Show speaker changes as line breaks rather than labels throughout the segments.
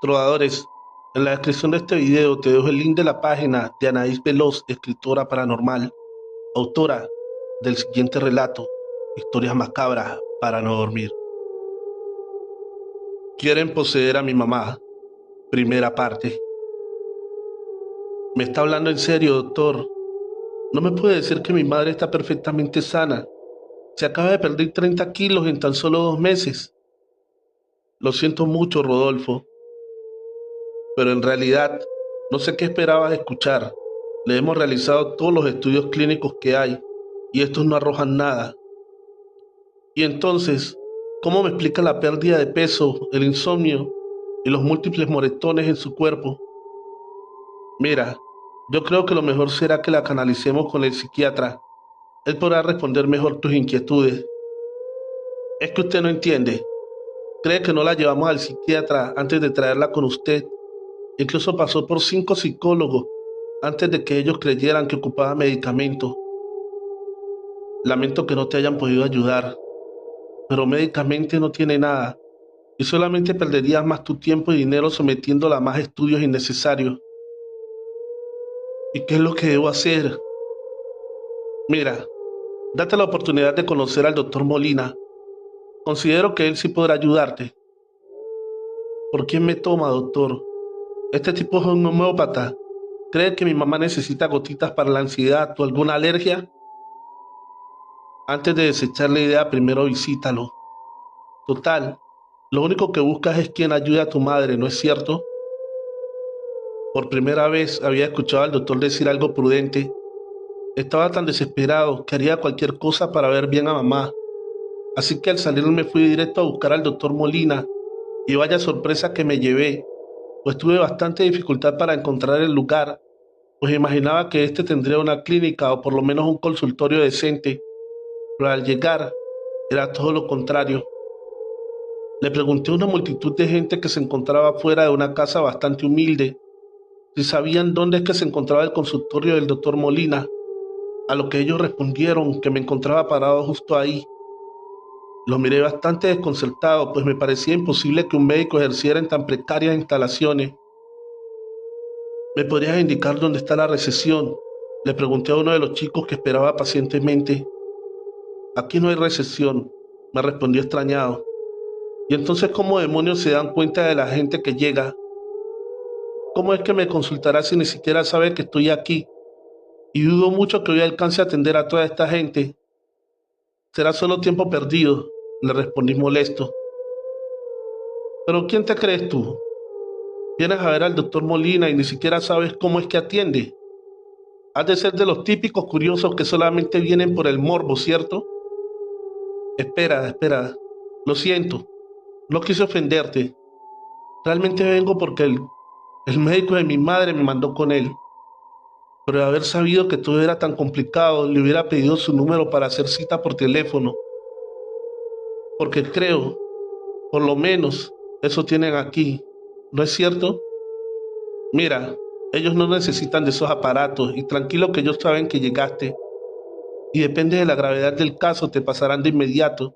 Trovadores, en la descripción de este video te dejo el link de la página de Anaís Veloz, escritora paranormal, autora del siguiente relato, Historias macabras para no dormir. Quieren poseer a mi mamá. Primera parte. ¿Me está hablando en serio, doctor? No me puede decir que mi madre está perfectamente sana. Se acaba de perder 30 kilos en tan solo 2 meses. Lo siento mucho, Rodolfo, pero en realidad no sé qué esperabas escuchar. Le hemos realizado todos los estudios clínicos que hay y estos no arrojan nada. Y entonces, ¿cómo me explica la pérdida de peso, el insomnio y los múltiples moretones en su cuerpo? Mira, yo creo que lo mejor será que la canalicemos con el psiquiatra. Él podrá responder mejor tus inquietudes. Es que usted no entiende. Cree que no la llevamos al psiquiatra antes de traerla con usted. Incluso pasó por 5 psicólogos antes de que ellos creyeran que ocupaba medicamento. Lamento que no te hayan podido ayudar, pero médicamente no tiene nada y solamente perderías más tu tiempo y dinero sometiéndola a más estudios innecesarios. ¿Y qué es lo que debo hacer? Mira, date la oportunidad de conocer al doctor Molina. Considero que él sí podrá ayudarte. ¿Por quién me toma, doctor? Este tipo es un homeópata. ¿Cree que mi mamá necesita gotitas para la ansiedad o alguna alergia? Antes de desechar la idea, primero visítalo. Total, lo único que buscas es quien ayude a tu madre, ¿no es cierto? Por primera vez había escuchado al doctor decir algo prudente. Estaba tan desesperado que haría cualquier cosa para ver bien a mamá. Así que al salir me fui directo a buscar al doctor Molina. Y vaya sorpresa que me llevé, pues tuve bastante dificultad para encontrar el lugar, pues imaginaba que este tendría una clínica o por lo menos un consultorio decente, pero al llegar era todo lo contrario. Le pregunté a una multitud de gente que se encontraba fuera de una casa bastante humilde si sabían dónde es que se encontraba el consultorio del doctor Molina, a lo que ellos respondieron que me encontraba parado justo ahí. Lo miré bastante desconcertado, pues me parecía imposible que un médico ejerciera en tan precarias instalaciones. ¿Me podrías indicar dónde está la recepción? Le pregunté a uno de los chicos que esperaba pacientemente. Aquí no hay recepción, me respondió extrañado. ¿Y entonces cómo demonios se dan cuenta de la gente que llega? ¿Cómo es que me consultará si ni siquiera sabe que estoy aquí? Y dudo mucho que hoy alcance a atender a toda esta gente. Será solo tiempo perdido, le respondí molesto. ¿Pero quién te crees tú? Vienes a ver al doctor Molina y ni siquiera sabes cómo es que atiende. Has de ser de los típicos curiosos que solamente vienen por el morbo, ¿cierto? Espera, espera. Lo siento. No quise ofenderte. Realmente vengo porque el médico de mi madre me mandó con él. Pero de haber sabido que todo era tan complicado, le hubiera pedido su número para hacer cita por teléfono. Porque creo, por lo menos, eso tienen aquí. ¿No es cierto? Mira, ellos no necesitan de esos aparatos y tranquilo que ellos saben que llegaste. Y depende de la gravedad del caso, te pasarán de inmediato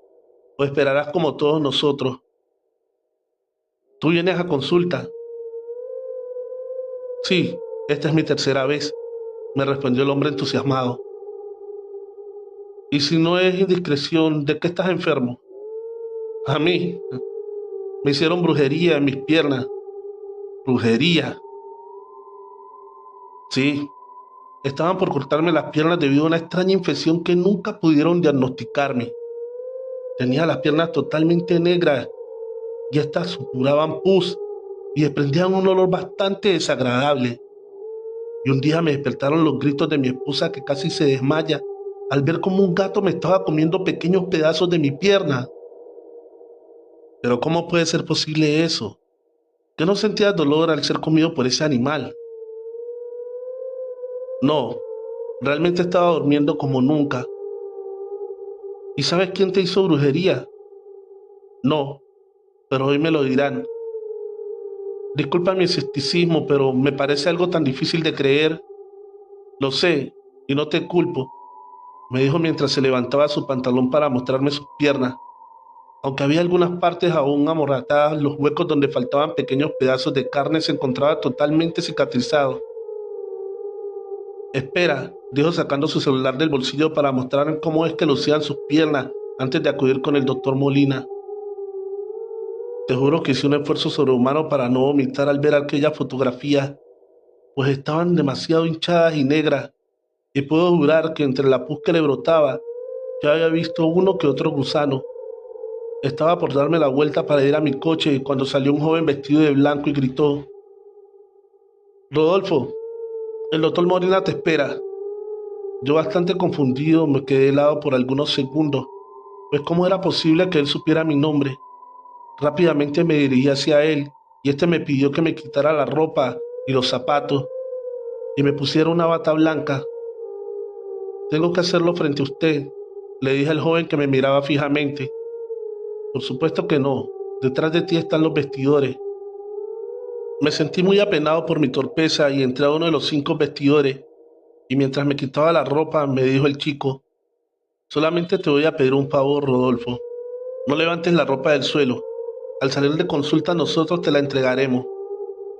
o esperarás como todos nosotros. Tú vienes a consulta. Sí, esta es mi tercera vez, me respondió el hombre entusiasmado. Y si no es indiscreción, ¿de qué estás enfermo? A mí, me hicieron brujería en mis piernas. ¿Brujería? Sí, estaban por cortarme las piernas debido a una extraña infección que nunca pudieron diagnosticarme. Tenía las piernas totalmente negras y estas supuraban pus y desprendían un olor bastante desagradable. Y un día me despertaron los gritos de mi esposa que casi se desmaya al ver cómo un gato me estaba comiendo pequeños pedazos de mi pierna. Pero ¿cómo puede ser posible eso? ¿Que no sentías dolor al ser comido por ese animal? No, realmente estaba durmiendo como nunca. ¿Y sabes quién te hizo brujería? No, pero hoy me lo dirán. Disculpa mi escepticismo, pero me parece algo tan difícil de creer. Lo sé, y no te culpo, me dijo mientras se levantaba su pantalón para mostrarme sus piernas. Aunque había algunas partes aún amoratadas, los huecos donde faltaban pequeños pedazos de carne se encontraban totalmente cicatrizados. Espera, dijo sacando su celular del bolsillo para mostrar cómo es que lucían sus piernas antes de acudir con el doctor Molina. Te juro que hice un esfuerzo sobrehumano para no vomitar al ver aquellas fotografías, pues estaban demasiado hinchadas y negras, y puedo jurar que entre la pus que le brotaba, ya había visto uno que otro gusano. Estaba por darme la vuelta para ir a mi coche cuando salió un joven vestido de blanco y gritó: Rodolfo, el doctor Molina te espera. Yo, bastante confundido, me quedé helado por algunos segundos, pues cómo era posible que él supiera mi nombre. Rápidamente me dirigí hacia él y este me pidió que me quitara la ropa y los zapatos y me pusiera una bata blanca. Tengo que hacerlo frente a usted, le dije al joven que me miraba fijamente. Por supuesto que no, detrás de ti están los vestidores. Me sentí muy apenado por mi torpeza y entré a uno de los 5 vestidores y mientras me quitaba la ropa me dijo el chico: solamente te voy a pedir un favor, Rodolfo. No levantes la ropa del suelo. Al salir de consulta nosotros te la entregaremos.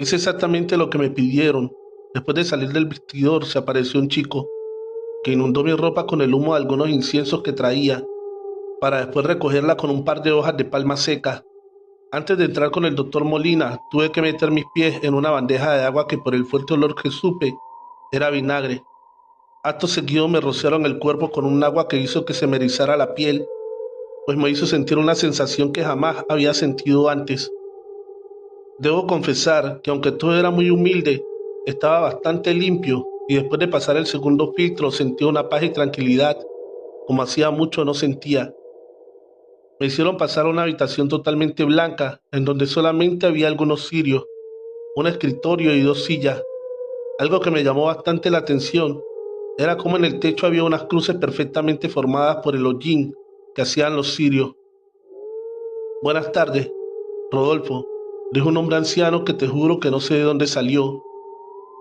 Hice exactamente lo que me pidieron. Después de salir del vestidor se apareció un chico que inundó mi ropa con el humo de algunos inciensos que traía, para después recogerla con un par de hojas de palma seca. Antes de entrar con el doctor Molina, tuve que meter mis pies en una bandeja de agua que por el fuerte olor que supe era vinagre. Acto seguido me rociaron el cuerpo con un agua que hizo que se me erizara la piel, pues me hizo sentir una sensación que jamás había sentido antes. Debo confesar que aunque todo era muy humilde, estaba bastante limpio y después de pasar el segundo filtro sentí una paz y tranquilidad como hacía mucho no sentía. Me hicieron pasar a una habitación totalmente blanca en donde solamente había algunos cirios, un escritorio y 2 sillas. Algo que me llamó bastante la atención era como en el techo había unas cruces perfectamente formadas por el hollín que hacían los cirios. Buenas tardes, Rodolfo, dijo un hombre anciano que te juro que no sé de dónde salió.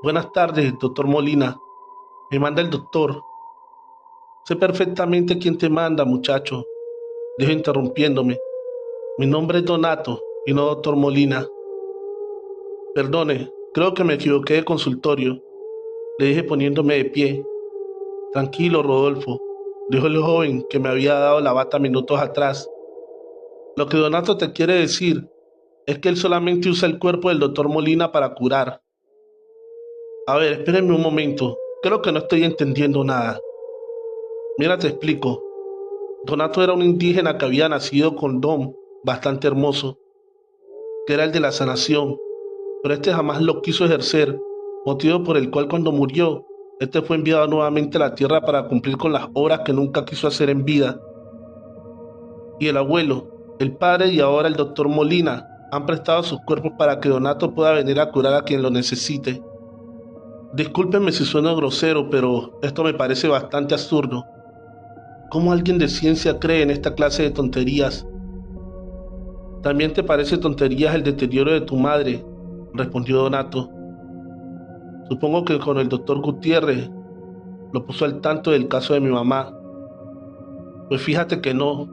Buenas tardes, doctor Molina. Me manda el doctor. Sé perfectamente quién te manda, muchacho, dijo interrumpiéndome. Mi nombre es Donato y no doctor Molina. Perdone, creo que me equivoqué de consultorio, le dije poniéndome de pie. Tranquilo, Rodolfo, dijo el joven que me había dado la bata minutos atrás. Lo que Donato te quiere decir es que él solamente usa el cuerpo del doctor Molina para curar. A ver, espérenme un momento, creo que no estoy entendiendo nada. Mira, te explico. Donato era un indígena que había nacido con don bastante hermoso, que era el de la sanación, pero este jamás lo quiso ejercer, motivo por el cual cuando murió, este fue enviado nuevamente a la tierra para cumplir con las obras que nunca quiso hacer en vida. Y el abuelo, el padre y ahora el doctor Molina han prestado sus cuerpos para que Donato pueda venir a curar a quien lo necesite. Discúlpenme si sueno grosero, pero esto me parece bastante absurdo. ¿Cómo alguien de ciencia cree en esta clase de tonterías? ¿También te parece tonterías el deterioro de tu madre?, respondió Donato. Supongo que con el doctor Gutiérrez lo puso al tanto del caso de mi mamá. Pues fíjate que no,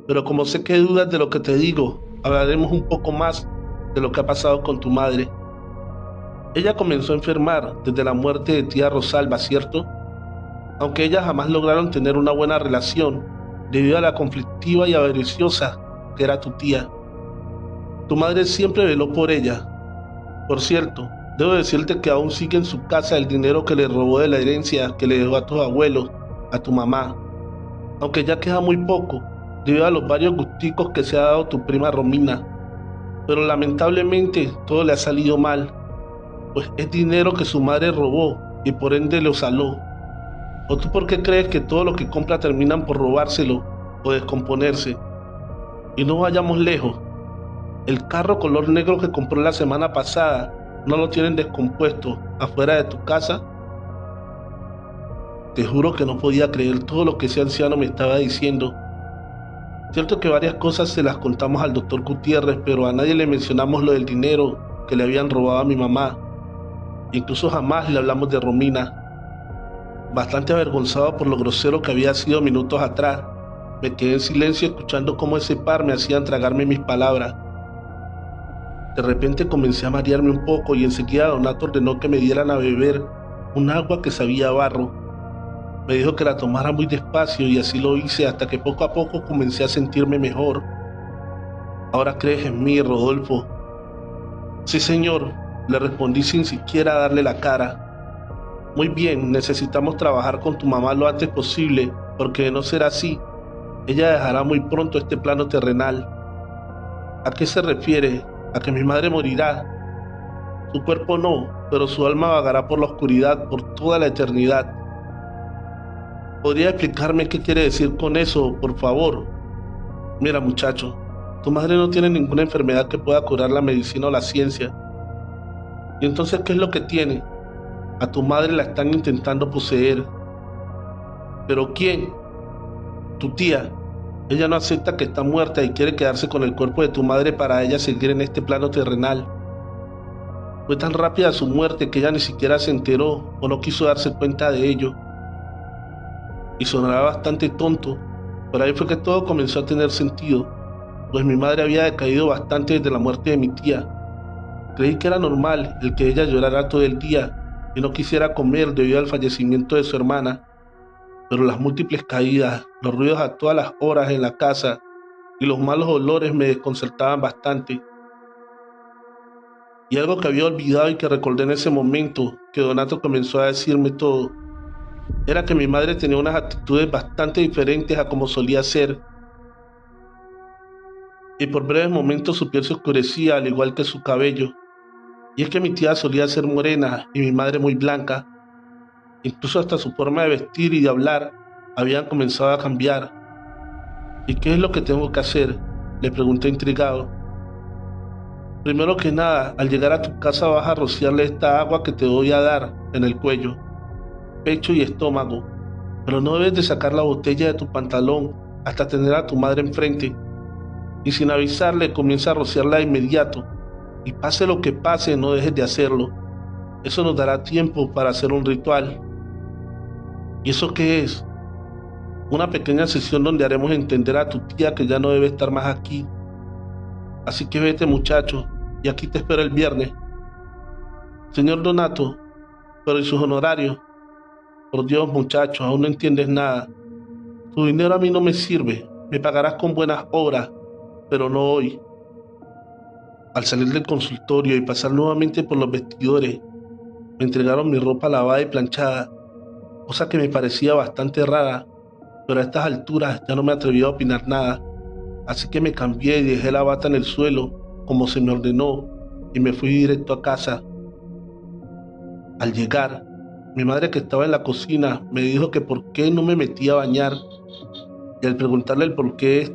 pero como sé que dudas de lo que te digo, hablaremos un poco más de lo que ha pasado con tu madre. Ella comenzó a enfermar desde la muerte de tía Rosalba, ¿cierto? Aunque ellas jamás lograron tener una buena relación debido a la conflictiva y avariciosa que era tu tía. Tu madre siempre veló por ella. Por cierto, debo decirte que aún sigue en su casa el dinero que le robó de la herencia que le dejó a tus abuelos, a tu mamá, aunque ya queda muy poco debido a los varios gusticos que se ha dado tu prima Romina. Pero lamentablemente todo le ha salido mal, pues es dinero que su madre robó y por ende lo saló. ¿O tú por qué crees que todo lo que compra terminan por robárselo o descomponerse? Y no vayamos lejos. El carro color negro que compró la semana pasada, ¿no lo tienen descompuesto afuera de tu casa? Te juro que no podía creer todo lo que ese anciano me estaba diciendo. Cierto que varias cosas se las contamos al doctor Gutiérrez, pero a nadie le mencionamos lo del dinero que le habían robado a mi mamá. Incluso jamás le hablamos de Romina. Bastante avergonzado por lo grosero que había sido minutos atrás, Me quedé en silencio escuchando cómo ese par me hacían tragarme mis palabras. De repente comencé a marearme un poco y enseguida Donato ordenó que me dieran a beber un agua que sabía a barro. Me dijo que la tomara muy despacio y así lo hice hasta que poco a poco comencé a sentirme mejor. ¿Ahora crees en mí, Rodolfo? Sí, señor, le respondí sin siquiera darle la cara. Muy bien, necesitamos trabajar con tu mamá lo antes posible, porque de no ser así, ella dejará muy pronto este plano terrenal. ¿A qué se refiere? ¿A que mi madre morirá? Su cuerpo no, pero su alma vagará por la oscuridad por toda la eternidad. ¿Podría explicarme qué quiere decir con eso, por favor? Mira, muchacho, tu madre no tiene ninguna enfermedad que pueda curar la medicina o la ciencia. ¿Y entonces qué es lo que tiene? A tu madre la están intentando poseer. ¿Pero quién? Tu tía. Ella no acepta que está muerta y quiere quedarse con el cuerpo de tu madre para ella seguir en este plano terrenal. Fue tan rápida su muerte que ella ni siquiera se enteró o no quiso darse cuenta de ello. Y sonará bastante tonto, pero ahí fue que todo comenzó a tener sentido, pues mi madre había decaído bastante desde la muerte de mi tía. Creí que era normal el que ella llorara todo el día y no quisiera comer debido al fallecimiento de su hermana, pero las múltiples caídas, los ruidos a todas las horas en la casa y los malos olores me desconcertaban bastante. Y algo que había olvidado y que recordé en ese momento que Donato comenzó a decirme todo, era que mi madre tenía unas actitudes bastante diferentes a como solía ser, y por breves momentos su piel se oscurecía al igual que su cabello. Y es que mi tía solía ser morena y mi madre muy blanca, incluso hasta su forma de vestir y de hablar habían comenzado a cambiar. ¿Y qué es lo que tengo que hacer?, le pregunté intrigado. Primero que nada, al llegar a tu casa vas a rociarle esta agua que te voy a dar en el cuello, pecho y estómago, pero no debes de sacar la botella de tu pantalón hasta tener a tu madre enfrente, y sin avisarle comienza a rociarla de inmediato, y pase lo que pase no dejes de hacerlo. Eso nos dará tiempo para hacer un ritual. ¿Y eso qué es? Una pequeña sesión donde haremos entender a tu tía que ya no debe estar más aquí. Así que vete, muchacho, y aquí te espero el viernes. Señor Donato, pero ¿y sus honorarios? Por Dios, muchacho, aún no entiendes nada. Tu dinero a mí no me sirve. Me pagarás con buenas obras, pero no hoy. Al salir del consultorio y pasar nuevamente por los vestidores, me entregaron mi ropa lavada y planchada, cosa que me parecía bastante rara, pero a estas alturas ya no me atreví a opinar nada, así que me cambié y dejé la bata en el suelo, como se me ordenó, y me fui directo a casa. Al llegar, mi madre, que estaba en la cocina, me dijo que por qué no me metía a bañar, y al preguntarle el por qué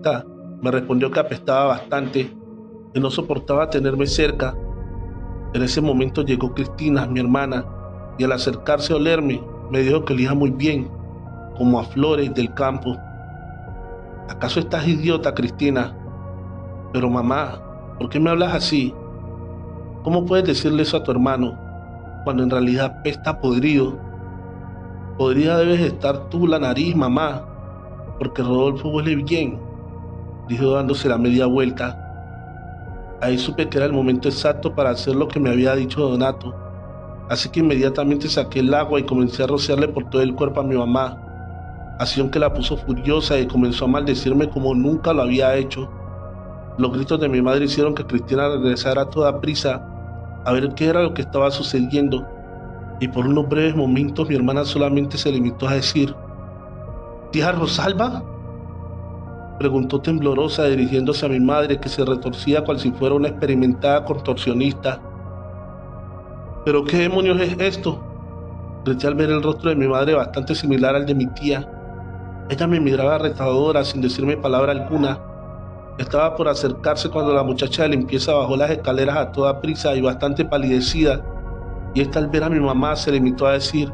me respondió que apestaba bastante y no soportaba tenerme cerca. En ese momento llegó Cristina, mi hermana, y al acercarse a olerme, me dijo que olía muy bien, como a flores del campo. ¿Acaso estás idiota, Cristina? Pero mamá, ¿por qué me hablas así? ¿Cómo puedes decirle eso a tu hermano, cuando en realidad apesta podrido? Podría debes estar tú la nariz, mamá, porque Rodolfo huele bien, dijo dándose la media vuelta. Ahí supe que era el momento exacto para hacer lo que me había dicho Donato, así que inmediatamente saqué el agua y comencé a rociarle por todo el cuerpo a mi mamá, acción que la puso furiosa y comenzó a maldecirme como nunca lo había hecho. Los gritos de mi madre hicieron que Cristina regresara a toda prisa a ver qué era lo que estaba sucediendo, y por unos breves momentos mi hermana solamente se limitó a decir: ¿Tía Rosalba?, preguntó temblorosa dirigiéndose a mi madre, que se retorcía cual si fuera una experimentada contorsionista. ¿Pero qué demonios es esto?, grité al ver el rostro de mi madre bastante similar al de mi tía. Ella me miraba retadora sin decirme palabra alguna. Estaba por acercarse cuando la muchacha de limpieza bajó las escaleras a toda prisa y bastante palidecida, y esta, al ver a mi mamá, se limitó a decir: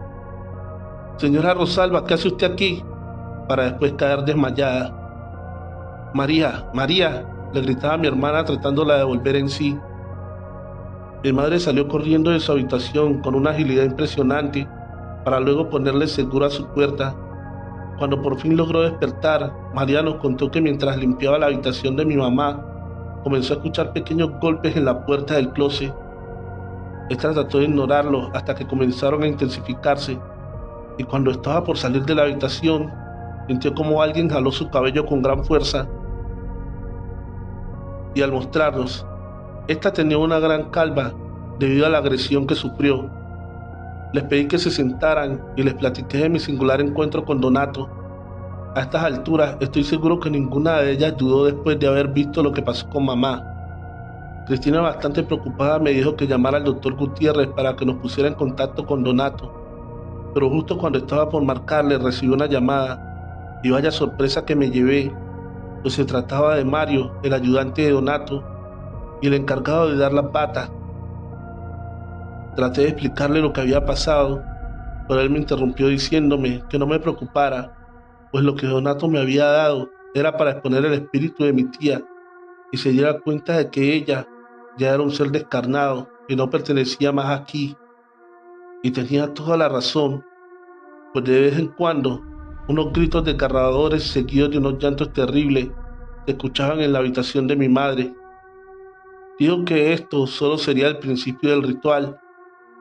«Señora Rosalba, ¿qué hace usted aquí?», para después caer desmayada. «María, María», le gritaba a mi hermana tratándola de volver en sí. Mi madre salió corriendo de su habitación con una agilidad impresionante para luego ponerle seguro a su puerta. Cuando por fin logró despertar, María nos contó que mientras limpiaba la habitación de mi mamá, comenzó a escuchar pequeños golpes en la puerta del closet. Esta trató de ignorarlos hasta que comenzaron a intensificarse, y cuando estaba por salir de la habitación, sintió como alguien jaló su cabello con gran fuerza, y al mostrarnos, esta tenía una gran calva debido a la agresión que sufrió. Les pedí que se sentaran y les platiqué de mi singular encuentro con Donato. A estas alturas estoy seguro que ninguna de ellas dudó después de haber visto lo que pasó con mamá. Cristina, bastante preocupada, me dijo que llamara al doctor Gutiérrez para que nos pusiera en contacto con Donato, pero justo cuando estaba por marcarle recibí una llamada, y vaya sorpresa que me llevé, pues se trataba de Mario, el ayudante de Donato y el encargado de dar las batas. Traté de explicarle lo que había pasado, pero él me interrumpió diciéndome que no me preocupara, pues lo que Donato me había dado era para exponer el espíritu de mi tía y se diera cuenta de que ella ya era un ser descarnado y no pertenecía más aquí. Y tenía toda la razón, pues de vez en cuando unos gritos desgarradores seguidos de unos llantos terribles se escuchaban en la habitación de mi madre. Digo que esto solo sería el principio del ritual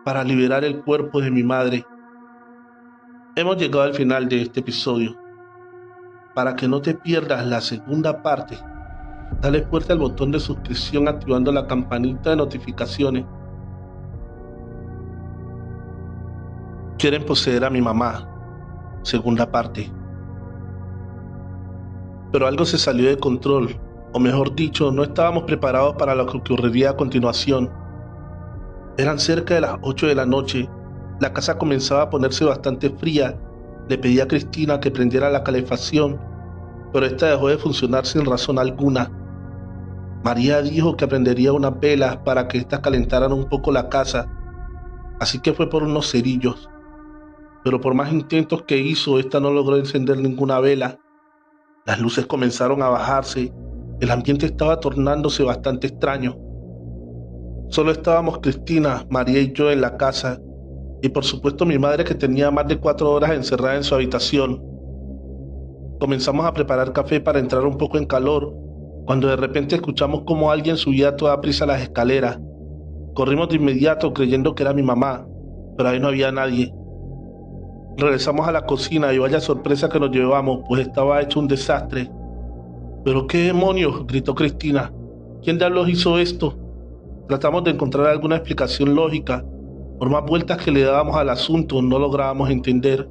para liberar el cuerpo de mi madre. Hemos llegado al final de este episodio. Para que no te pierdas la segunda parte, dale fuerte al botón de suscripción activando la campanita de notificaciones. Quieren poseer a mi mamá, segunda parte. Pero algo se salió de control, o mejor dicho, no estábamos preparados para lo que ocurriría a continuación. Eran cerca de las 8 de la noche, la casa comenzaba a ponerse bastante fría. Le pedí a Cristina que prendiera la calefacción, pero esta dejó de funcionar sin razón alguna. María dijo que prendería unas velas para que éstas calentaran un poco la casa, así que fue por unos cerillos. Pero por más intentos que hizo, esta no logró encender ninguna vela. Las luces comenzaron a bajarse, el ambiente estaba tornándose bastante extraño. Solo estábamos Cristina, María y yo en la casa, y por supuesto mi madre, que tenía más de 4 horas encerrada en su habitación. Comenzamos a preparar café para entrar un poco en calor, cuando de repente escuchamos como alguien subía a toda prisa las escaleras. Corrimos de inmediato creyendo que era mi mamá, pero ahí no había nadie. Regresamos a la cocina y vaya sorpresa que nos llevamos, pues estaba hecho un desastre. ¿Pero qué demonios?, gritó Cristina. ¿Quién diablos hizo esto? Tratamos de encontrar alguna explicación lógica. Por más vueltas que le dábamos al asunto, no lográbamos entender.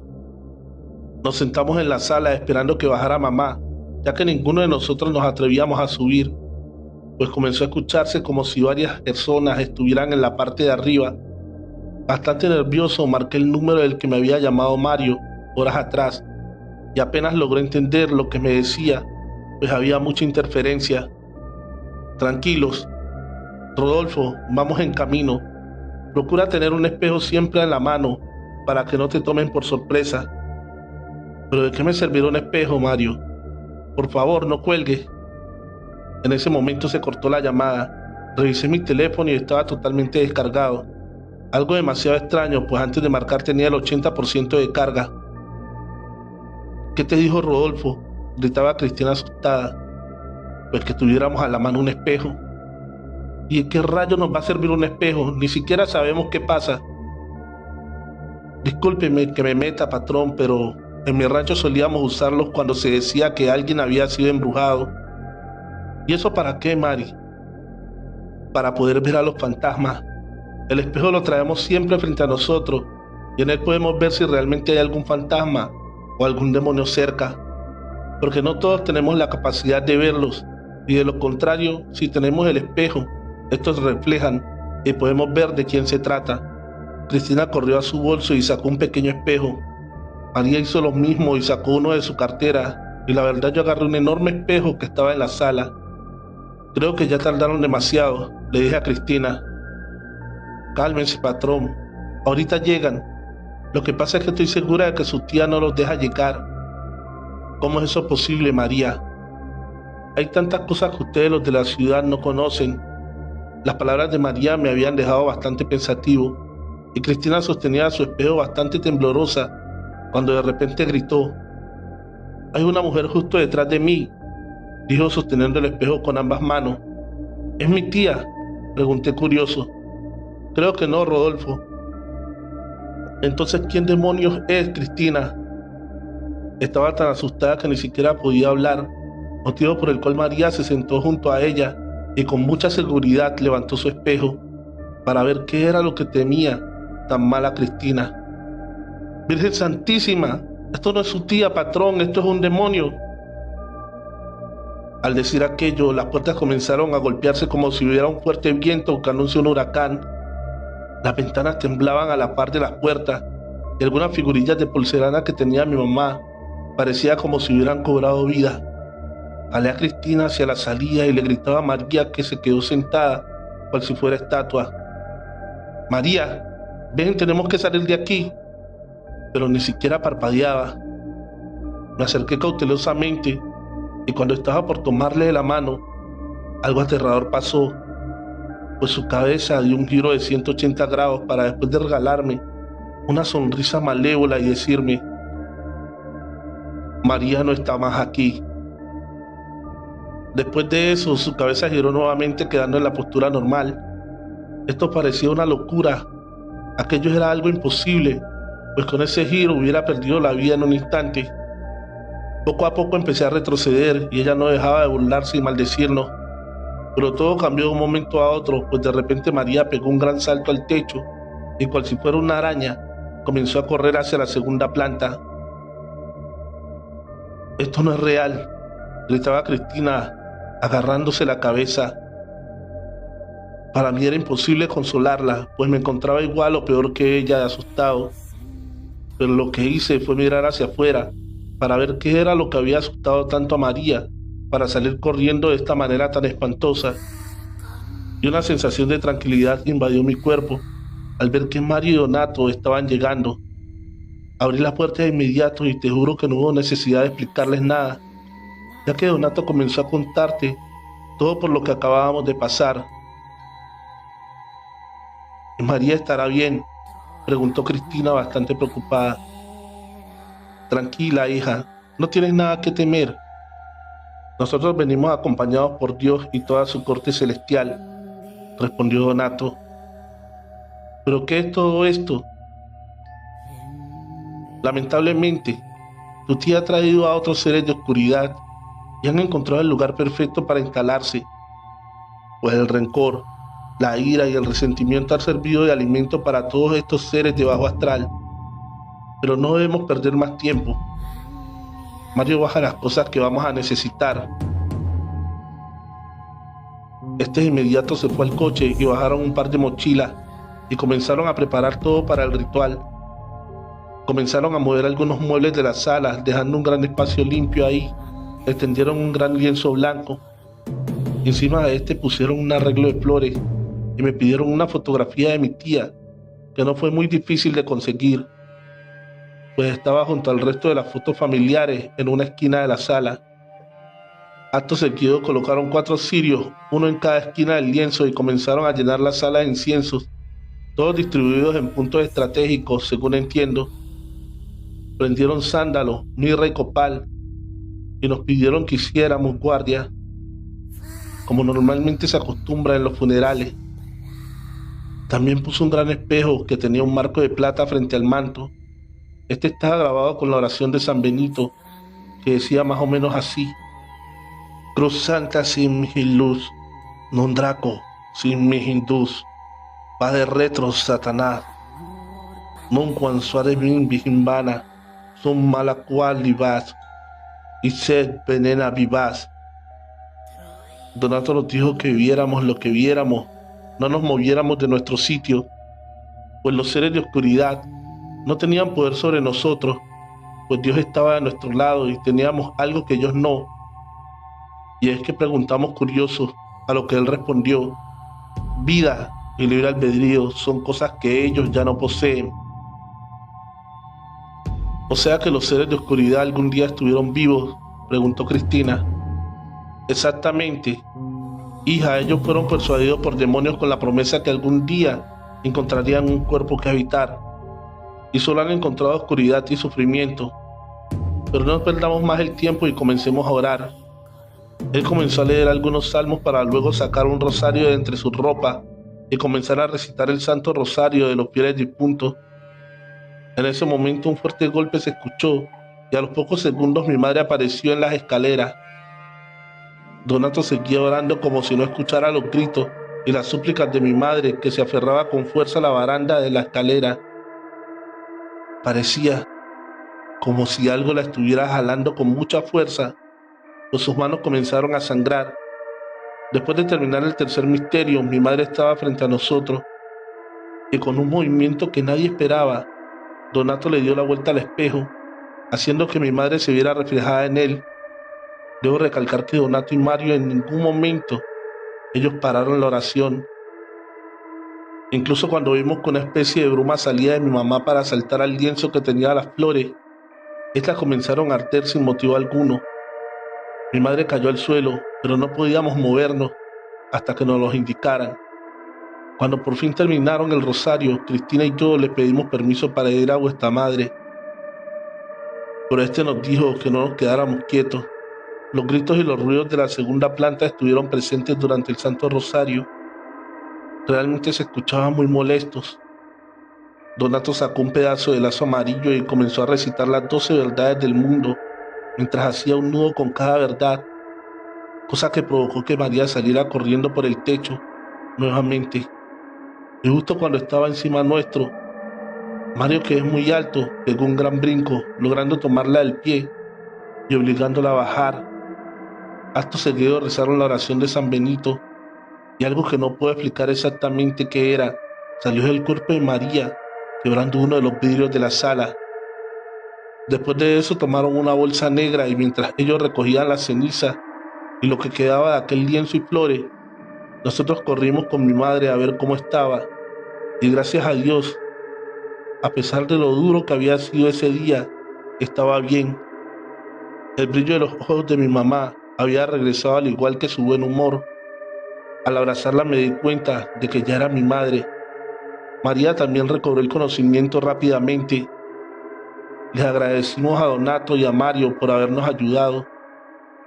Nos sentamos en la sala esperando que bajara mamá, ya que ninguno de nosotros nos atrevíamos a subir, pues comenzó a escucharse como si varias personas estuvieran en la parte de arriba. Bastante nervioso, marqué el número del que me había llamado Mario horas atrás, y apenas logré entender lo que me decía, pues había mucha interferencia. Tranquilos, Rodolfo, vamos en camino. Procura tener un espejo siempre en la mano para que no te tomen por sorpresa. ¿Pero de qué me servirá un espejo, Mario? Por favor, no cuelgue. En ese momento se cortó la llamada. Revisé mi teléfono y estaba totalmente descargado. Algo demasiado extraño, pues antes de marcar tenía el 80% de carga. ¿Qué te dijo Rodolfo?, gritaba Cristina asustada. Pues que tuviéramos a la mano un espejo. ¿Y en qué rayo nos va a servir un espejo? Ni siquiera sabemos qué pasa. Discúlpeme que me meta, patrón, pero en mi rancho solíamos usarlos cuando se decía que alguien había sido embrujado. ¿Y eso para qué, Mari? Para poder ver a los fantasmas. El espejo lo traemos siempre frente a nosotros y en él podemos ver si realmente hay algún fantasma o algún demonio cerca, porque no todos tenemos la capacidad de verlos, y de lo contrario, si tenemos el espejo, estos reflejan y podemos ver de quién se trata. Cristina corrió a su bolso y sacó un pequeño espejo. María hizo lo mismo y sacó uno de su cartera, y la verdad yo agarré un enorme espejo que estaba en la sala. Creo que ya tardaron demasiado, le dije a Cristina. Cálmense, patrón, ahorita llegan. Lo que pasa es que estoy segura de que su tía no los deja llegar. ¿Cómo es eso posible, María? Hay tantas cosas que ustedes, los de la ciudad, no conocen. Las palabras de María me habían dejado bastante pensativo, y Cristina sostenía su espejo bastante temblorosa, cuando de repente gritó: Hay una mujer justo detrás de mí, dijo sosteniendo el espejo con ambas manos. ¿Es mi tía?, pregunté curioso. Creo que no, Rodolfo. Entonces, ¿quién demonios es Cristina? Estaba tan asustada que ni siquiera podía hablar, motivo por el cual María se sentó junto a ella y con mucha seguridad levantó su espejo para ver qué era lo que temía tan mal a Cristina. Virgen Santísima, esto no es su tía, patrón, esto es un demonio. Al decir aquello, las puertas comenzaron a golpearse como si hubiera un fuerte viento que anuncia un huracán. Las ventanas temblaban a la par de las puertas y algunas figurillas de porcelana que tenía mi mamá parecía como si hubieran cobrado vida. Jalé a Cristina hacia la salida y le gritaba a María, que se quedó sentada cual si fuera estatua. María, ven, tenemos que salir de aquí. Pero ni siquiera parpadeaba. Me acerqué cautelosamente y cuando estaba por tomarle de la mano, algo aterrador pasó, pues su cabeza dio un giro de 180 grados para después de regalarme una sonrisa malévola y decirme: María no está más aquí. Después de eso, su cabeza giró nuevamente, quedando en la postura normal. Esto parecía una locura. Aquello era algo imposible, pues con ese giro hubiera perdido la vida en un instante. Poco a poco empecé a retroceder y ella no dejaba de burlarse y maldecirnos. Pero todo cambió de un momento a otro, pues de repente María pegó un gran salto al techo y, cual si fuera una araña, comenzó a correr hacia la segunda planta. Esto no es real, gritaba Cristina, agarrándose la cabeza. Para mí era imposible consolarla, pues me encontraba igual o peor que ella, de asustado. Pero lo que hice fue mirar hacia afuera para ver qué era lo que había asustado tanto a María para salir corriendo de esta manera tan espantosa. Y una sensación de tranquilidad invadió mi cuerpo al ver que Mario y Donato estaban llegando. Abrí la puerta de inmediato y te juro que no hubo necesidad de explicarles nada, ya que Donato comenzó a contarte todo por lo que acabábamos de pasar. ¿María estará bien?, preguntó Cristina, bastante preocupada. Tranquila, hija, no tienes nada que temer. Nosotros venimos acompañados por Dios y toda su corte celestial, respondió Donato. ¿Pero qué es todo esto? Lamentablemente, tu tía ha traído a otros seres de oscuridad y han encontrado el lugar perfecto para instalarse, pues el rencor, la ira y el resentimiento han servido de alimento para todos estos seres de bajo astral. Pero no debemos perder más tiempo. Mario, baja las cosas que vamos a necesitar. De inmediato se fue al coche y bajaron un par de mochilas y comenzaron a preparar todo para el ritual. Comenzaron a mover algunos muebles de la sala, dejando un gran espacio limpio ahí. Extendieron un gran lienzo blanco. Encima de pusieron un arreglo de flores y me pidieron una fotografía de mi tía, que no fue muy difícil de conseguir, pues estaba junto al resto de las fotos familiares en una esquina de la sala. Acto seguido colocaron 4 cirios, uno en cada esquina del lienzo, y comenzaron a llenar la sala de inciensos, todos distribuidos en puntos estratégicos, según entiendo. Prendieron sándalo, mirra y copal, y nos pidieron que hiciéramos guardia, como normalmente se acostumbra en los funerales. También puso un gran espejo que tenía un marco de plata frente al manto. Estaba grabado con la oración de San Benito, que decía más o menos así: Cruz Santa sin mihi luz, non Draco sin mihi indus, Padre retro Satanás, non quan suare min vigimbana, son mala cual vivaz, y sed venena vivaz. Donato nos dijo que viviéramos lo que viéramos, no nos moviéramos de nuestro sitio, pues los seres de oscuridad no tenían poder sobre nosotros, pues Dios estaba de nuestro lado y teníamos algo que ellos no. Y es que preguntamos curiosos, a lo que él respondió: vida y libre albedrío son cosas que ellos ya no poseen. ¿O sea que los seres de oscuridad algún día estuvieron vivos?, preguntó Cristina. Exactamente. Hija, ellos fueron persuadidos por demonios con la promesa que algún día encontrarían un cuerpo que habitar, y solo han encontrado oscuridad y sufrimiento. Pero no perdamos más el tiempo y comencemos a orar. Él comenzó a leer algunos salmos para luego sacar un rosario de entre sus ropas y comenzar a recitar el Santo Rosario de los fieles difuntos. En ese momento un fuerte golpe se escuchó y a los pocos segundos mi madre apareció en las escaleras. Donato seguía orando como si no escuchara los gritos y las súplicas de mi madre, que se aferraba con fuerza a la baranda de la escalera. Parecía como si algo la estuviera jalando con mucha fuerza, pues sus manos comenzaron a sangrar. Después de terminar el tercer misterio, mi madre estaba frente a nosotros y con un movimiento que nadie esperaba, Donato le dio la vuelta al espejo, haciendo que mi madre se viera reflejada en él. Debo recalcar que Donato y Mario en ningún momento ellos pararon la oración. Incluso cuando vimos que una especie de bruma salía de mi mamá para saltar al lienzo que tenía las flores, estas comenzaron a arder sin motivo alguno. Mi madre cayó al suelo, pero no podíamos movernos hasta que nos los indicaran. Cuando por fin terminaron el rosario, Cristina y yo le pedimos permiso para ir a vuestra madre, pero este nos dijo que no nos quedáramos quietos. Los gritos y los ruidos de la segunda planta estuvieron presentes durante el Santo Rosario. Realmente se escuchaban muy molestos. Donato sacó un pedazo de lazo amarillo y comenzó a recitar las 12 verdades del mundo, mientras hacía un nudo con cada verdad, cosa que provocó que María saliera corriendo por el techo nuevamente. Y justo cuando estaba encima nuestro, Mario, que es muy alto, pegó un gran brinco, logrando tomarla del pie y obligándola a bajar. Acto seguido rezaron la oración de San Benito, y algo que no puedo explicar exactamente qué era, salió del cuerpo de María, quebrando uno de los vidrios de la sala. Después de eso tomaron una bolsa negra y mientras ellos recogían la ceniza y lo que quedaba de aquel lienzo y flores, nosotros corrimos con mi madre a ver cómo estaba. Y gracias a Dios, a pesar de lo duro que había sido ese día, estaba bien. El brillo de los ojos de mi mamá había regresado al igual que su buen humor. Al abrazarla me di cuenta de que ya era mi madre. María también recobró el conocimiento rápidamente. Les agradecimos a Donato y a Mario por habernos ayudado,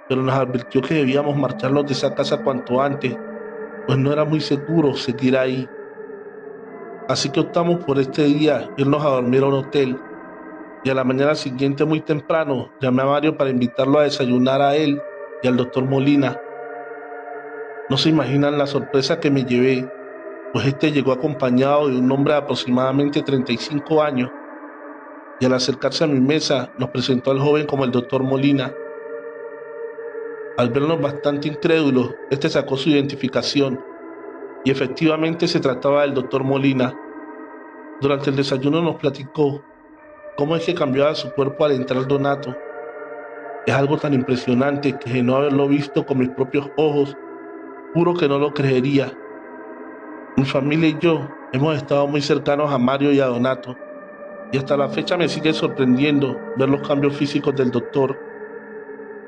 pero nos advirtió que debíamos marcharnos de esa casa cuanto antes, pues no era muy seguro seguir ahí. Así que optamos por este día irnos a dormir a un hotel, y a la mañana siguiente muy temprano llamé a Mario para invitarlo a desayunar a él y al doctor Molina. No se imaginan la sorpresa que me llevé, pues este llegó acompañado de un hombre de aproximadamente 35 años, y al acercarse a mi mesa nos presentó al joven como el doctor Molina. Al vernos bastante incrédulos, este sacó su identificación y efectivamente se trataba del doctor Molina. Durante el desayuno nos platicó cómo es que cambiaba su cuerpo al entrar Donato. Es algo tan impresionante que de no haberlo visto con mis propios ojos, juro que no lo creería. Mi familia y yo hemos estado muy cercanos a Mario y a Donato, y hasta la fecha me sigue sorprendiendo ver los cambios físicos del doctor.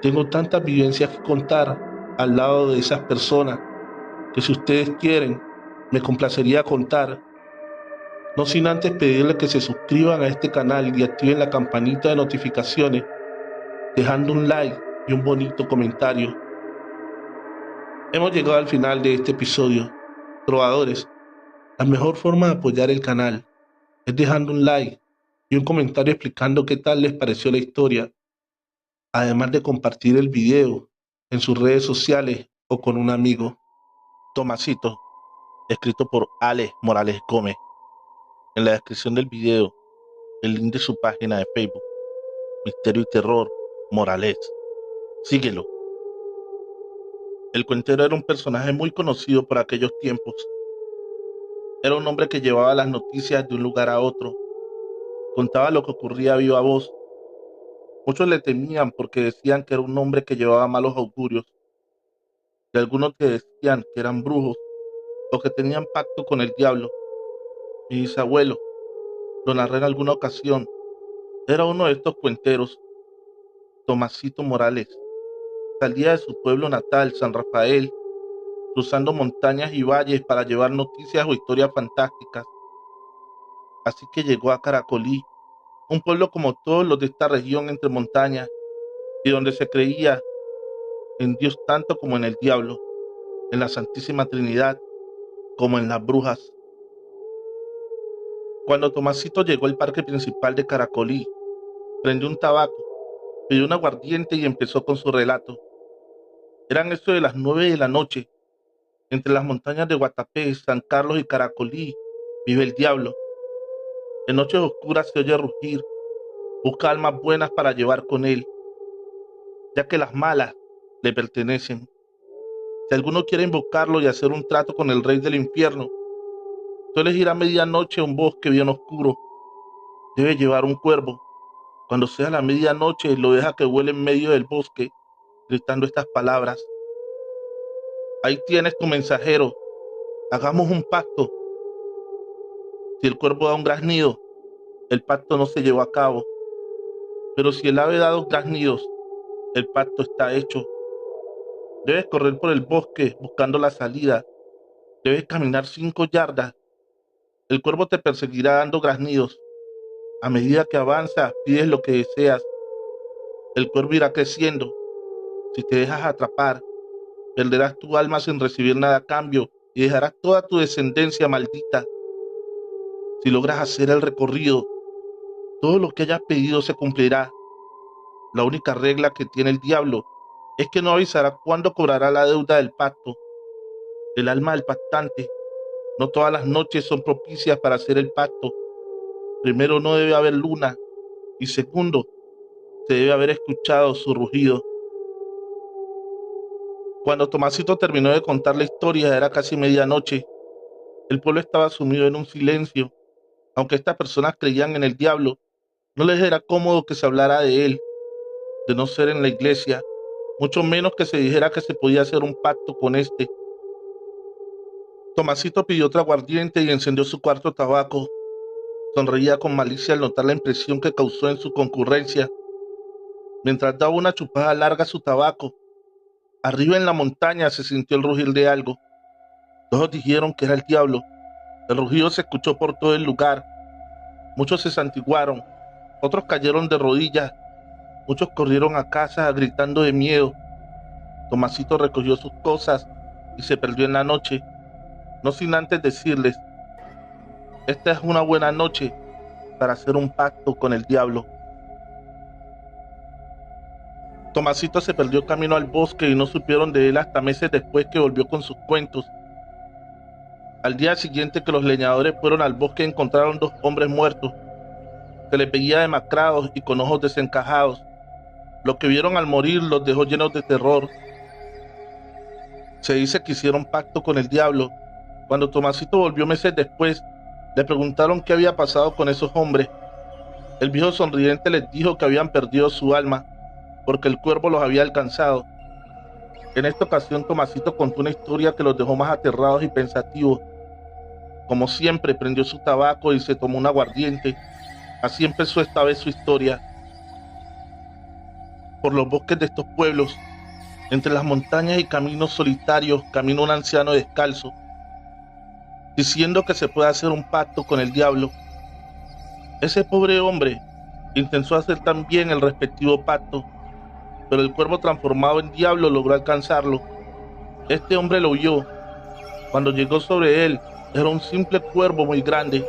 Tengo tantas vivencias que contar al lado de esas personas que si ustedes quieren, me complacería contar. No sin antes pedirles que se suscriban a este canal y activen la campanita de notificaciones, dejando un like y un bonito comentario. Hemos llegado al final de este episodio. Trovadores, la mejor forma de apoyar el canal es dejando un like y un comentario explicando qué tal les pareció la historia, además de compartir el video en sus redes sociales o con un amigo. Tomasito, escrito por Alex Morales Gómez. En la descripción del video, el link de su página de Facebook, Misterio y Terror Morales. Síguelo. El cuentero era un personaje muy conocido por aquellos tiempos. Era un hombre que llevaba las noticias de un lugar a otro. Contaba lo que ocurría a viva voz. Muchos le temían porque decían que era un hombre que llevaba malos augurios. Y algunos que decían que eran brujos o que tenían pacto con el diablo. Mi bisabuelo, lo narré en alguna ocasión, era uno de estos cuenteros. Tomasito Morales salía de su pueblo natal, San Rafael, cruzando montañas y valles para llevar noticias o historias fantásticas. Así que llegó a Caracolí, un pueblo como todos los de esta región entre montañas y donde se creía en Dios tanto como en el diablo, en la Santísima Trinidad como en las brujas. Cuando Tomasito llegó al parque principal de Caracolí, prendió un tabaco, pidió un aguardiente y empezó con su relato. Eran eso de las 9 de la noche. Entre las montañas de Guatapé, San Carlos y Caracolí vive el diablo. En noches oscuras se oye rugir, busca almas buenas para llevar con él, ya que las malas le pertenecen. Si alguno quiere invocarlo y hacer un trato con el rey del infierno, suele ir a medianoche a un bosque bien oscuro. Debe llevar un cuervo. Cuando sea la medianoche, lo deja que vuele en medio del bosque, gritando estas palabras: ahí tienes tu mensajero, hagamos un pacto. Si el cuervo da un graznido, el pacto no se llevó a cabo. Pero si el ave da 2 graznidos, el pacto está hecho. Debes correr por el bosque buscando la salida. Debes caminar 5 yardas. El cuervo te perseguirá dando graznidos. A medida que avanzas, pides lo que deseas. El cuervo irá creciendo. Si te dejas atrapar, perderás tu alma sin recibir nada a cambio y dejarás toda tu descendencia maldita. Si logras hacer el recorrido, todo lo que hayas pedido se cumplirá. La única regla que tiene el diablo es que no avisará cuándo cobrará la deuda del pacto. El alma del pactante, no todas las noches son propicias para hacer el pacto. Primero, no debe haber luna, y segundo, se debe haber escuchado su rugido. Cuando Tomasito terminó de contar la historia, era casi medianoche. El pueblo estaba sumido en un silencio. Aunque estas personas creían en el diablo, no les era cómodo que se hablara de él, de no ser en la iglesia, mucho menos que se dijera que se podía hacer un pacto con este. Tomasito pidió otro aguardiente y encendió su cuarto tabaco. Sonreía con malicia al notar la impresión que causó en su concurrencia. Mientras daba una chupada larga a su tabaco, arriba en la montaña se sintió el rugir de algo. Todos dijeron que era el diablo. El rugido se escuchó por todo el lugar. Muchos se santiguaron, otros cayeron de rodillas, muchos corrieron a casa gritando de miedo. Tomasito recogió sus cosas y se perdió en la noche, no sin antes decirles: esta es una buena noche para hacer un pacto con el diablo. Tomasito se perdió camino al bosque y no supieron de él hasta meses después, que volvió con sus cuentos. Al día siguiente que los leñadores fueron al bosque, encontraron 2 hombres muertos. Se les veía demacrados y con ojos desencajados. Lo que vieron al morir los dejó llenos de terror. Se dice que hicieron pacto con el diablo. Cuando Tomasito volvió meses después, le preguntaron qué había pasado con esos hombres. El viejo sonriente les dijo que habían perdido su alma, porque el cuervo los había alcanzado. En esta ocasión, Tomasito contó una historia que los dejó más aterrados y pensativos. Como siempre, prendió su tabaco y se tomó un aguardiente. Así empezó esta vez su historia. Por los bosques de estos pueblos, entre las montañas y caminos solitarios, camina un anciano descalzo, diciendo que se puede hacer un pacto con el diablo. Ese pobre hombre intentó hacer también el respectivo pacto, pero el cuervo transformado en diablo logró alcanzarlo. Este hombre lo huyó. Cuando llegó sobre él, era un simple cuervo muy grande,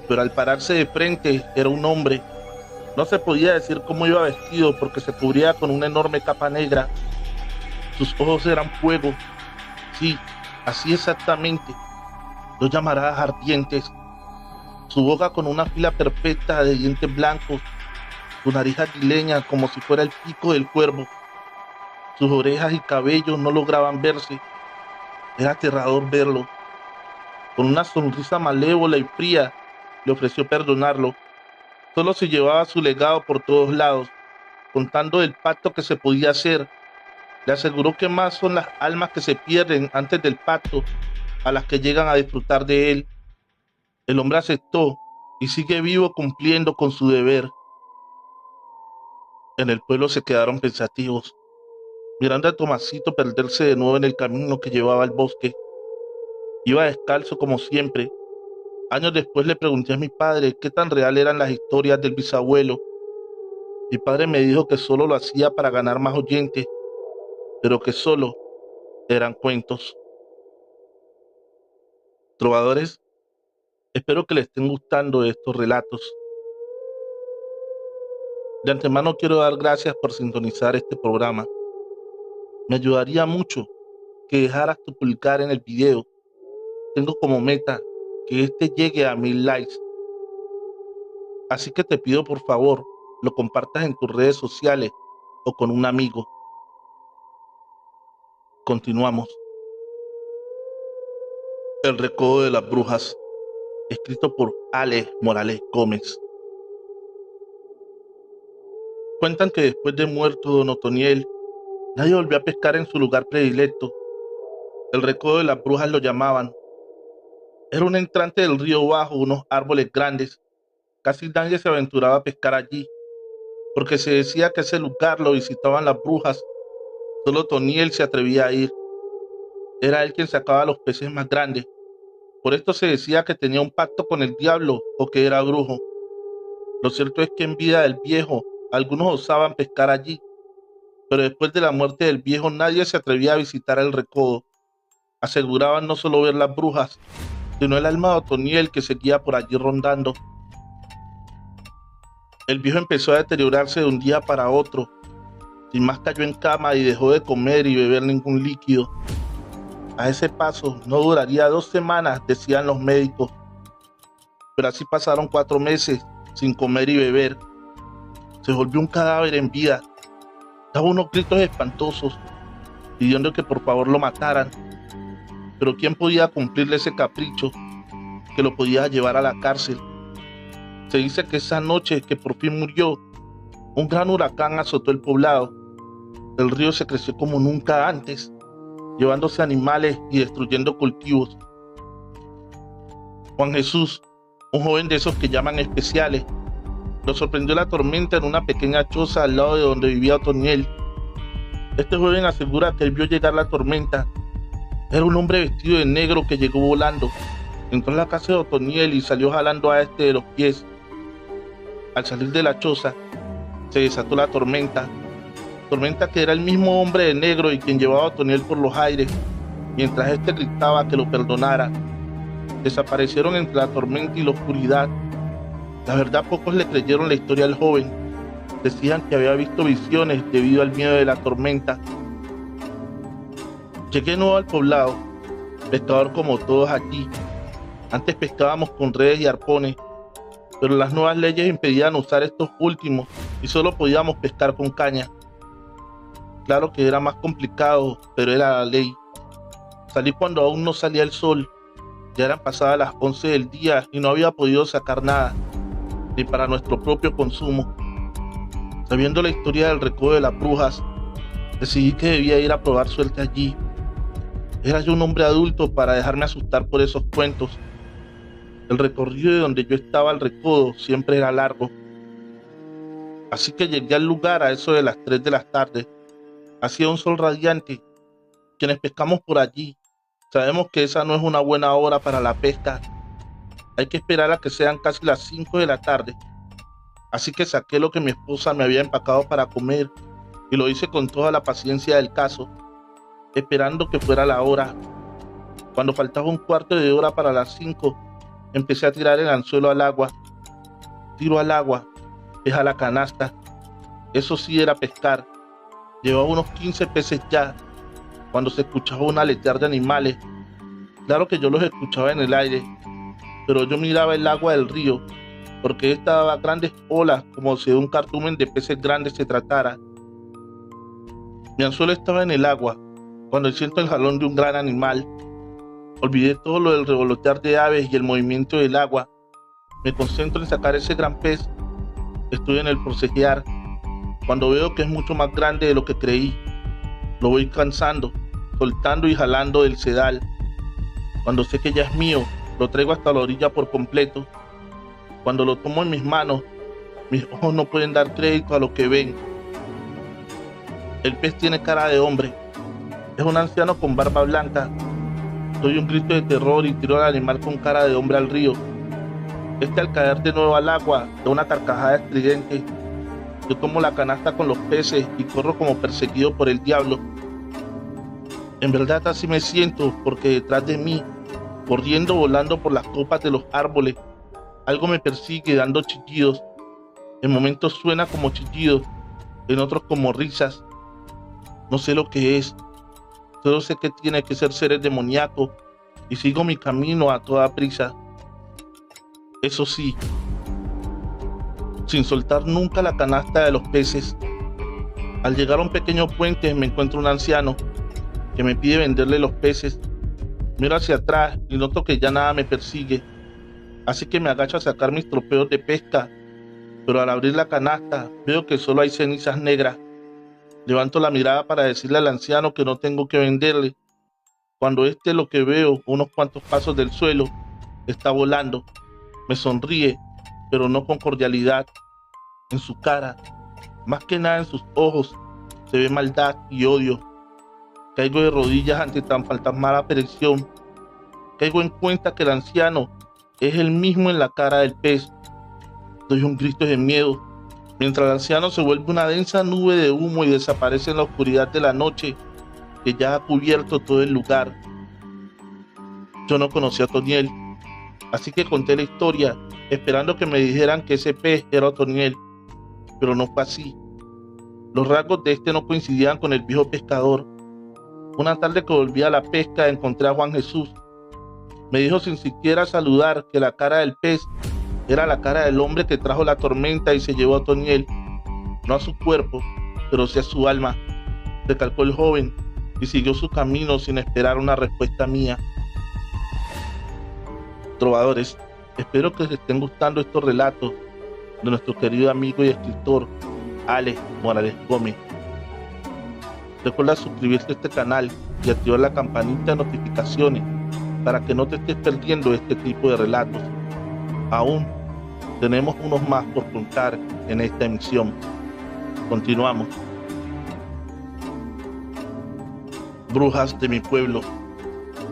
pero al pararse de frente era un hombre. No se podía decir cómo iba vestido porque se cubría con una enorme capa negra. Sus ojos eran fuego. Sí, así exactamente. 2 llamaradas ardientes. Su boca con una fila perfecta de dientes blancos. Su nariz aguileña como si fuera el pico del cuervo. Sus orejas y cabellos no lograban verse. Era aterrador verlo. Con una sonrisa malévola y fría, le ofreció perdonarlo. Solo se llevaba su legado por todos lados, contando del pacto que se podía hacer. Le aseguró que más son las almas que se pierden antes del pacto a las que llegan a disfrutar de él. El hombre aceptó y sigue vivo cumpliendo con su deber. En el pueblo se quedaron pensativos, mirando a Tomasito perderse de nuevo en el camino que llevaba al bosque. Iba descalzo como siempre, Años después le pregunté a mi padre qué tan real eran las historias del bisabuelo. Mi padre me dijo que solo lo hacía para ganar más oyentes, pero que solo eran cuentos. Trovadores, espero que les estén gustando estos relatos. De antemano quiero dar gracias por sintonizar este programa. Me ayudaría mucho que dejaras tu pulgar en el video. Tengo como meta que este llegue a 1000 likes. Así que te pido por favor, lo compartas en tus redes sociales o con un amigo. Continuamos. El recodo de las brujas, escrito por Ale Morales Gómez. Cuentan que después de muerto don Otoniel, nadie volvió a pescar en su lugar predilecto. El recodo de las brujas lo llamaban. Era un entrante del río bajo unos árboles grandes. Casi nadie se aventuraba a pescar allí, porque se decía que ese lugar lo visitaban las brujas. Solo Otoniel se atrevía a ir. Era él quien sacaba los peces más grandes. Por esto se decía que tenía un pacto con el diablo o que era brujo. Lo cierto es que en vida del viejo, algunos osaban pescar allí, pero después de la muerte del viejo nadie se atrevía a visitar el recodo. Aseguraban no solo ver las brujas, sino el alma de Otoniel que seguía por allí rondando. El viejo empezó a deteriorarse de un día para otro. Sin más cayó en cama y dejó de comer y beber ningún líquido. A ese paso no duraría 2 semanas, decían los médicos. Pero así pasaron 4 meses sin comer y beber. Se volvió un cadáver en vida. Daba unos gritos espantosos, pidiendo que por favor lo mataran. Pero ¿quién podía cumplirle ese capricho que lo podía llevar a la cárcel? Se dice que esa noche que por fin murió, un gran huracán azotó el poblado. El río se creció como nunca antes, llevándose animales y destruyendo cultivos. Juan Jesús, un joven de esos que llaman especiales, lo sorprendió la tormenta en una pequeña choza al lado de donde vivía Otoniel. Este joven asegura que él vio llegar la tormenta. Era un hombre vestido de negro que llegó volando. Entró en la casa de Otoniel y salió jalando a este de los pies. Al salir de la choza, se desató la tormenta. Tormenta que era el mismo hombre de negro y quien llevaba a Otoniel por los aires, mientras este gritaba que lo perdonara. Desaparecieron entre la tormenta y la oscuridad. La verdad, pocos le creyeron la historia al joven. Decían que había visto visiones debido al miedo de la tormenta. Llegué nuevo al poblado, pescador como todos allí. Antes pescábamos con redes y arpones, pero las nuevas leyes impedían usar estos últimos y solo podíamos pescar con caña. Claro que era más complicado, pero era la ley. Salí cuando aún no salía el sol. Ya eran pasadas las 11 del día y no había podido sacar nada, ni para nuestro propio consumo. Sabiendo la historia del recodo de las brujas, decidí que debía ir a probar suerte allí. Era yo un hombre adulto para dejarme asustar por esos cuentos. El recorrido de donde yo estaba al recodo siempre era largo. Así que llegué al lugar a eso de las 3 de la tarde. Hacía un sol radiante. Quienes pescamos por allí sabemos que esa no es una buena hora para la pesca. Hay que esperar a que sean casi las 5 de la tarde. Así que saqué lo que mi esposa me había empacado para comer y lo hice con toda la paciencia del caso, esperando que fuera la hora. Cuando faltaba un cuarto de hora para las 5, empecé a tirar el anzuelo al agua. Tiro al agua, es a la canasta. Eso sí era pescar. Llevaba unos 15 peces ya, cuando se escuchaba un aletear de animales. Claro que yo los escuchaba en el aire, pero yo miraba el agua del río, porque esta daba grandes olas como si de un cardumen de peces grandes se tratara. Mi anzuelo estaba en el agua, cuando siento el jalón de un gran animal. Olvidé todo lo del revolotear de aves y el movimiento del agua. Me concentro en sacar ese gran pez. Estoy en el forcejear, cuando veo que es mucho más grande de lo que creí. Lo voy cansando, soltando y jalando del sedal. Cuando sé que ya es mío, lo traigo hasta la orilla por completo. Cuando lo tomo en mis manos, mis ojos no pueden dar crédito a lo que ven. El pez tiene cara de hombre. Es un anciano con barba blanca. Doy un grito de terror y tiro al animal con cara de hombre al río. Al caer de nuevo al agua, de una carcajada estridente, yo tomo la canasta con los peces y corro como perseguido por el diablo. En verdad así me siento, porque detrás de mí, corriendo, volando por las copas de los árboles, algo me persigue dando chillidos. En momentos suena como chillidos, en otros como risas. No sé lo que es, solo sé que tiene que ser seres demoníacos y sigo mi camino a toda prisa. Eso sí, sin soltar nunca la canasta de los peces. Al llegar a un pequeño puente me encuentro un anciano que me pide venderle los peces. Miro hacia atrás y noto que ya nada me persigue, así que me agacho a sacar mis tropeos de pesca, pero al abrir la canasta veo que solo hay cenizas negras. Levanto la mirada para decirle al anciano que no tengo que venderle, cuando lo que veo, unos cuantos pasos del suelo, está volando. Me sonríe, pero no con cordialidad. En su cara, más que nada en sus ojos, se ve maldad y odio. Caigo de rodillas ante tan fantasmal aparición. Caigo en cuenta que el anciano es el mismo en la cara del pez. Doy un grito de miedo, mientras el anciano se vuelve una densa nube de humo y desaparece en la oscuridad de la noche que ya ha cubierto todo el lugar. Yo no conocía a Otoniel, así que conté la historia, esperando que me dijeran que ese pez era Otoniel, pero no fue así. Los rasgos de no coincidían con el viejo pescador. Una tarde que volví a la pesca encontré a Juan Jesús. Me dijo sin siquiera saludar que la cara del pez era la cara del hombre que trajo la tormenta y se llevó a Otoniel, no a su cuerpo, pero sí a su alma, recalcó el joven y siguió su camino sin esperar una respuesta mía. Trovadores, espero que les estén gustando estos relatos de nuestro querido amigo y escritor Ale Morales Gómez. Recuerda suscribirte a este canal y activar la campanita de notificaciones para que no te estés perdiendo este tipo de relatos. Aún tenemos unos más por contar en esta emisión. Continuamos. Brujas de mi pueblo,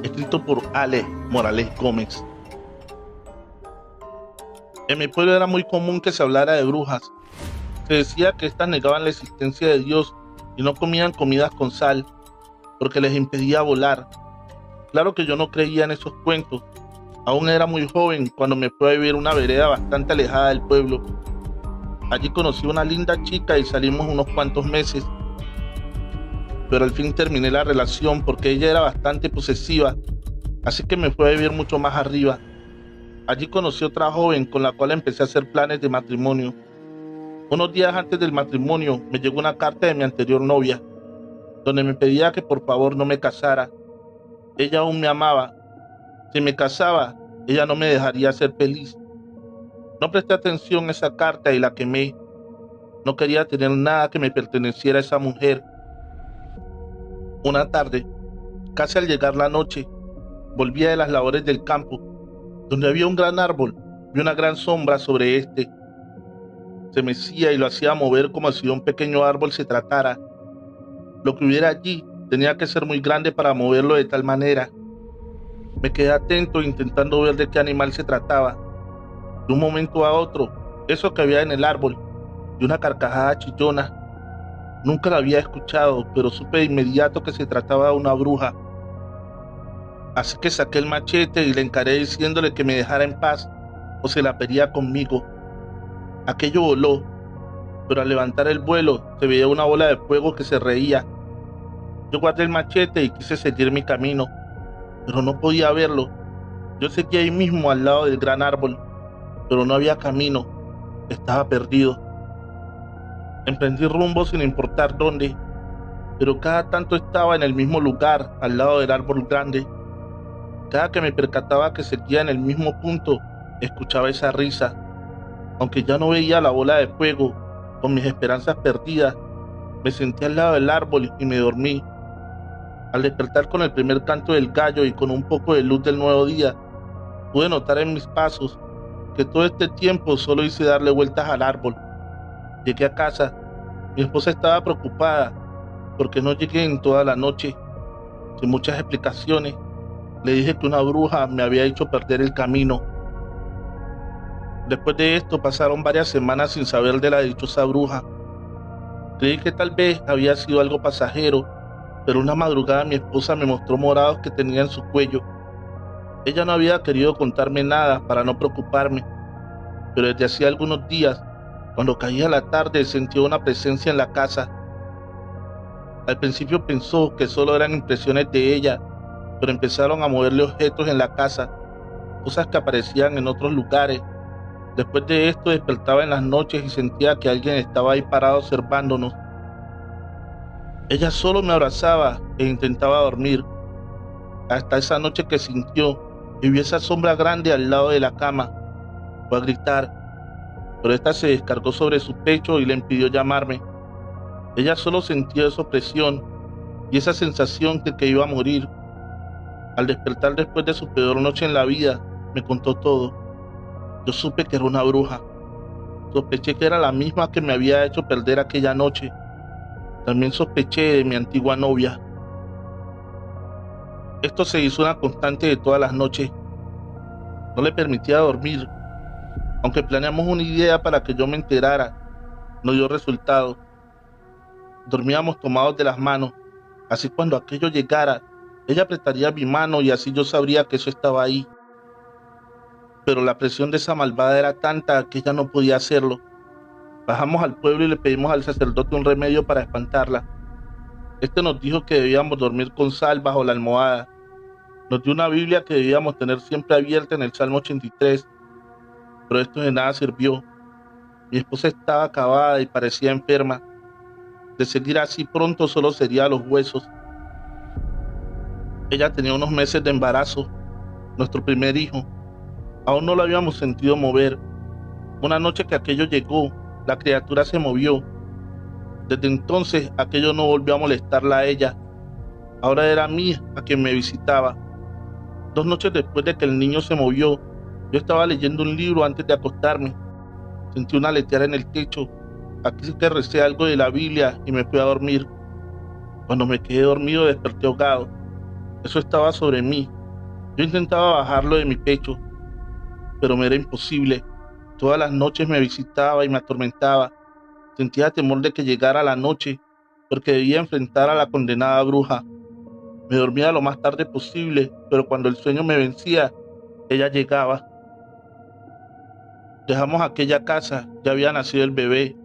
escrito por Ale Morales Gómez. En mi pueblo era muy común que se hablara de brujas. Se decía que éstas negaban la existencia de Dios y no comían comidas con sal, porque les impedía volar. Claro que yo no creía en esos cuentos. Aún era muy joven cuando me fui a vivir una vereda bastante alejada del pueblo. Allí conocí a una linda chica y salimos unos cuantos meses. Pero al fin terminé la relación porque ella era bastante posesiva, así que me fui a vivir mucho más arriba. Allí conocí a otra joven con la cual empecé a hacer planes de matrimonio. Unos días antes del matrimonio me llegó una carta de mi anterior novia, donde me pedía que por favor no me casara. Ella aún me amaba. Si me casaba, ella no me dejaría ser feliz. No presté atención a esa carta y la quemé. No quería tener nada que me perteneciera a esa mujer. Una tarde, casi al llegar la noche, volvía de las labores del campo, donde había un gran árbol y una gran sombra sobre este. Se mecía y lo hacía mover como si de un pequeño árbol se tratara. Lo que hubiera allí tenía que ser muy grande para moverlo de tal manera. Me quedé atento intentando ver de qué animal se trataba. De un momento a otro, eso que había en el árbol, y una carcajada chillona. Nunca la había escuchado, pero supe de inmediato que se trataba de una bruja. Así que saqué el machete y le encaré diciéndole que me dejara en paz o se la pelearía conmigo. Aquello voló, pero al levantar el vuelo se veía una bola de fuego que se reía. Yo guardé el machete y quise seguir mi camino, pero no podía verlo. Yo seguía ahí mismo al lado del gran árbol, pero no había camino, estaba perdido. Emprendí rumbo sin importar dónde, pero cada tanto estaba en el mismo lugar, al lado del árbol grande. Cada que me percataba que seguía en el mismo punto, escuchaba esa risa. Aunque ya no veía la bola de fuego, con mis esperanzas perdidas, me senté al lado del árbol y me dormí. Al despertar con el primer canto del gallo y con un poco de luz del nuevo día, pude notar en mis pasos que todo este tiempo solo hice darle vueltas al árbol. Llegué a casa. Mi esposa estaba preocupada porque no llegué en toda la noche. Sin muchas explicaciones, le dije que una bruja me había hecho perder el camino. Después de esto pasaron varias semanas sin saber de la dichosa bruja. Creí que tal vez había sido algo pasajero, pero una madrugada mi esposa me mostró morados que tenía en su cuello. Ella no había querido contarme nada para no preocuparme, pero desde hacía algunos días, cuando caía la tarde, sentía una presencia en la casa. Al principio pensó que solo eran impresiones de ella, pero empezaron a moverle objetos en la casa, cosas que aparecían en otros lugares. Después de esto despertaba en las noches y sentía que alguien estaba ahí parado observándonos. Ella solo me abrazaba e intentaba dormir, hasta esa noche que sintió y vio esa sombra grande al lado de la cama. Fue a gritar, pero esta se descargó sobre su pecho y le impidió llamarme. Ella solo sentía esa opresión y esa sensación de que iba a morir. Al despertar después de su peor noche en la vida, me contó todo. Yo supe que era una bruja. Sospeché que era la misma que me había hecho perder aquella noche. También sospeché de mi antigua novia. Esto se hizo una constante de todas las noches. No le permitía dormir. Aunque planeamos una idea para que yo me enterara, no dio resultado. Dormíamos tomados de las manos. Así cuando aquello llegara, ella apretaría mi mano y así yo sabría que eso estaba ahí. Pero la presión de esa malvada era tanta que ella no podía hacerlo. Bajamos al pueblo y le pedimos al sacerdote un remedio para espantarla. Este nos dijo que debíamos dormir con sal bajo la almohada. Nos dio una Biblia que debíamos tener siempre abierta en el Salmo 83, pero esto de nada sirvió. Mi esposa estaba acabada y parecía enferma. De seguir así pronto solo sería los huesos. Ella tenía unos meses de embarazo, nuestro primer hijo. Aún no lo habíamos sentido mover. Una noche que aquello llegó, la criatura se movió. Desde entonces aquello no volvió a molestarla a ella. Ahora era a mí a quien me visitaba. 2 noches después de que el niño se movió, yo estaba leyendo un libro antes de acostarme. Sentí una aletear en el techo. Aquí sí que recé algo de la Biblia y me fui a dormir. Cuando me quedé dormido desperté ahogado. Eso estaba sobre mí. Yo intentaba bajarlo de mi pecho, pero me era imposible. Todas las noches me visitaba y me atormentaba. Sentía temor de que llegara la noche, porque debía enfrentar a la condenada bruja. Me dormía lo más tarde posible, pero cuando el sueño me vencía, ella llegaba. Dejamos aquella casa, ya había nacido el bebé.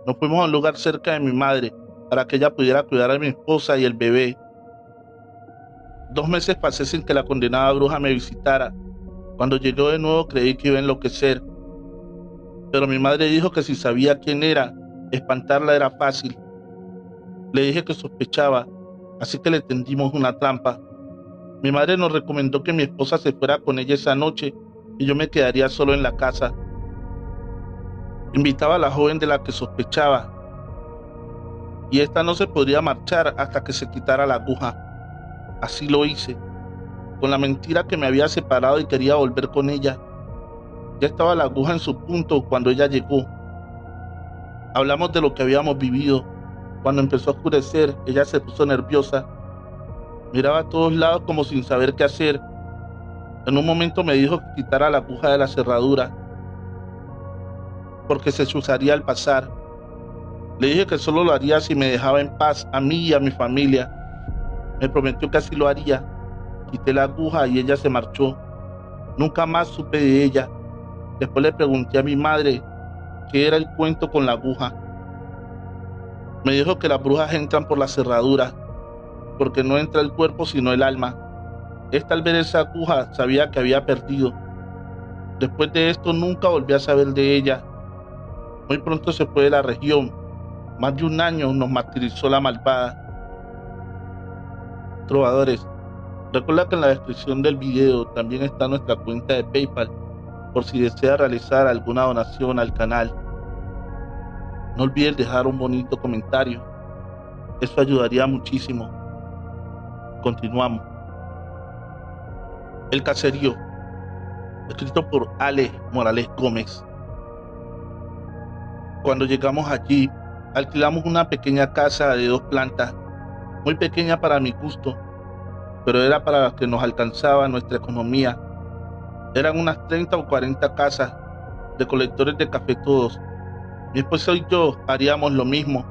Nos fuimos a un lugar cerca de mi madre, para que ella pudiera cuidar a mi esposa y el bebé. 2 meses pasé sin que la condenada bruja me visitara. Cuando llegó de nuevo creí que iba a enloquecer, pero mi madre dijo que si sabía quién era, espantarla era fácil. Le dije que sospechaba, así que le tendimos una trampa. Mi madre nos recomendó que mi esposa se fuera con ella esa noche y yo me quedaría solo en la casa. Invitaba a la joven de la que sospechaba, y esta no se podría marchar hasta que se quitara la aguja. Así lo hice, con la mentira que me había separado y quería volver con ella. Ya estaba la aguja en su punto cuando ella llegó. Hablamos de lo que habíamos vivido. Cuando empezó a oscurecer, ella se puso nerviosa. Miraba a todos lados como sin saber qué hacer. En un momento me dijo que quitara la aguja de la cerradura, porque se chuzaría al pasar. Le dije que solo lo haría si me dejaba en paz a mí y a mi familia. Me prometió que así lo haría. Quité la aguja y ella se marchó. Nunca más supe de ella. Después le pregunté a mi madre qué era el cuento con la aguja. Me dijo que las brujas entran por la cerradura, porque no entra el cuerpo sino el alma. Esta al ver esa aguja sabía que había perdido. Después de esto nunca volví a saber de ella. Muy pronto se fue de la región. Más de 1 año nos martirizó la malvada. Trovadores, recuerda que en la descripción del video también está nuestra cuenta de PayPal, por si desea realizar alguna donación al canal. No olvides dejar un bonito comentario. Eso ayudaría muchísimo. Continuamos. El caserío, escrito por Ale Morales Gómez. Cuando llegamos allí, alquilamos una pequeña casa de 2 plantas, muy pequeña para mi gusto, pero era para las que nos alcanzaba nuestra economía. Eran unas 30 o 40 casas, recolectores de café todos. Mi esposa y yo haríamos lo mismo.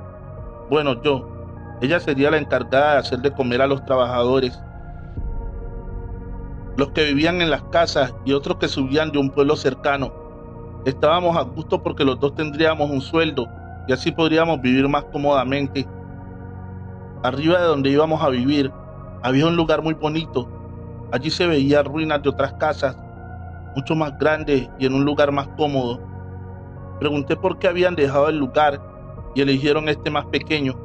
Bueno, ella sería la encargada de hacer de comer a los trabajadores, los que vivían en las casas y otros que subían de un pueblo cercano. Estábamos a gusto porque los dos tendríamos un sueldo y así podríamos vivir más cómodamente. Arriba de donde íbamos a vivir había un lugar muy bonito. Allí se veían ruinas de otras casas, mucho más grandes y en un lugar más cómodo. Pregunté por qué habían dejado el lugar y eligieron este más pequeño.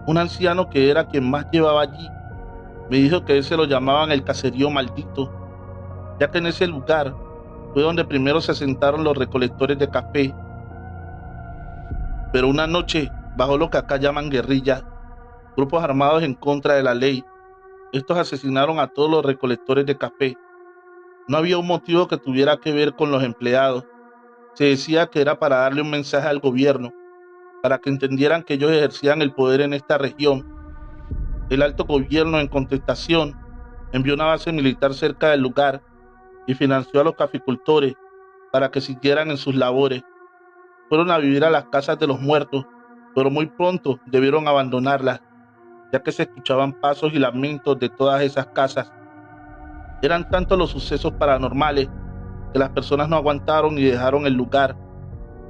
Un anciano que era quien más llevaba allí me dijo que ese lo llamaban el caserío maldito, ya que en ese lugar fue donde primero se asentaron los recolectores de café. Pero una noche, bajo lo que acá llaman guerrilla, grupos armados en contra de la ley, estos asesinaron a todos los recolectores de café. No había un motivo que tuviera que ver con los empleados. Se decía que era para darle un mensaje al gobierno, para que entendieran que ellos ejercían el poder en esta región. El alto gobierno, en contestación, envió una base militar cerca del lugar y financió a los caficultores para que siguieran en sus labores. Fueron a vivir a las casas de los muertos, pero muy pronto debieron abandonarlas, ya que se escuchaban pasos y lamentos de todas esas casas. Eran tantos los sucesos paranormales que las personas no aguantaron y dejaron el lugar.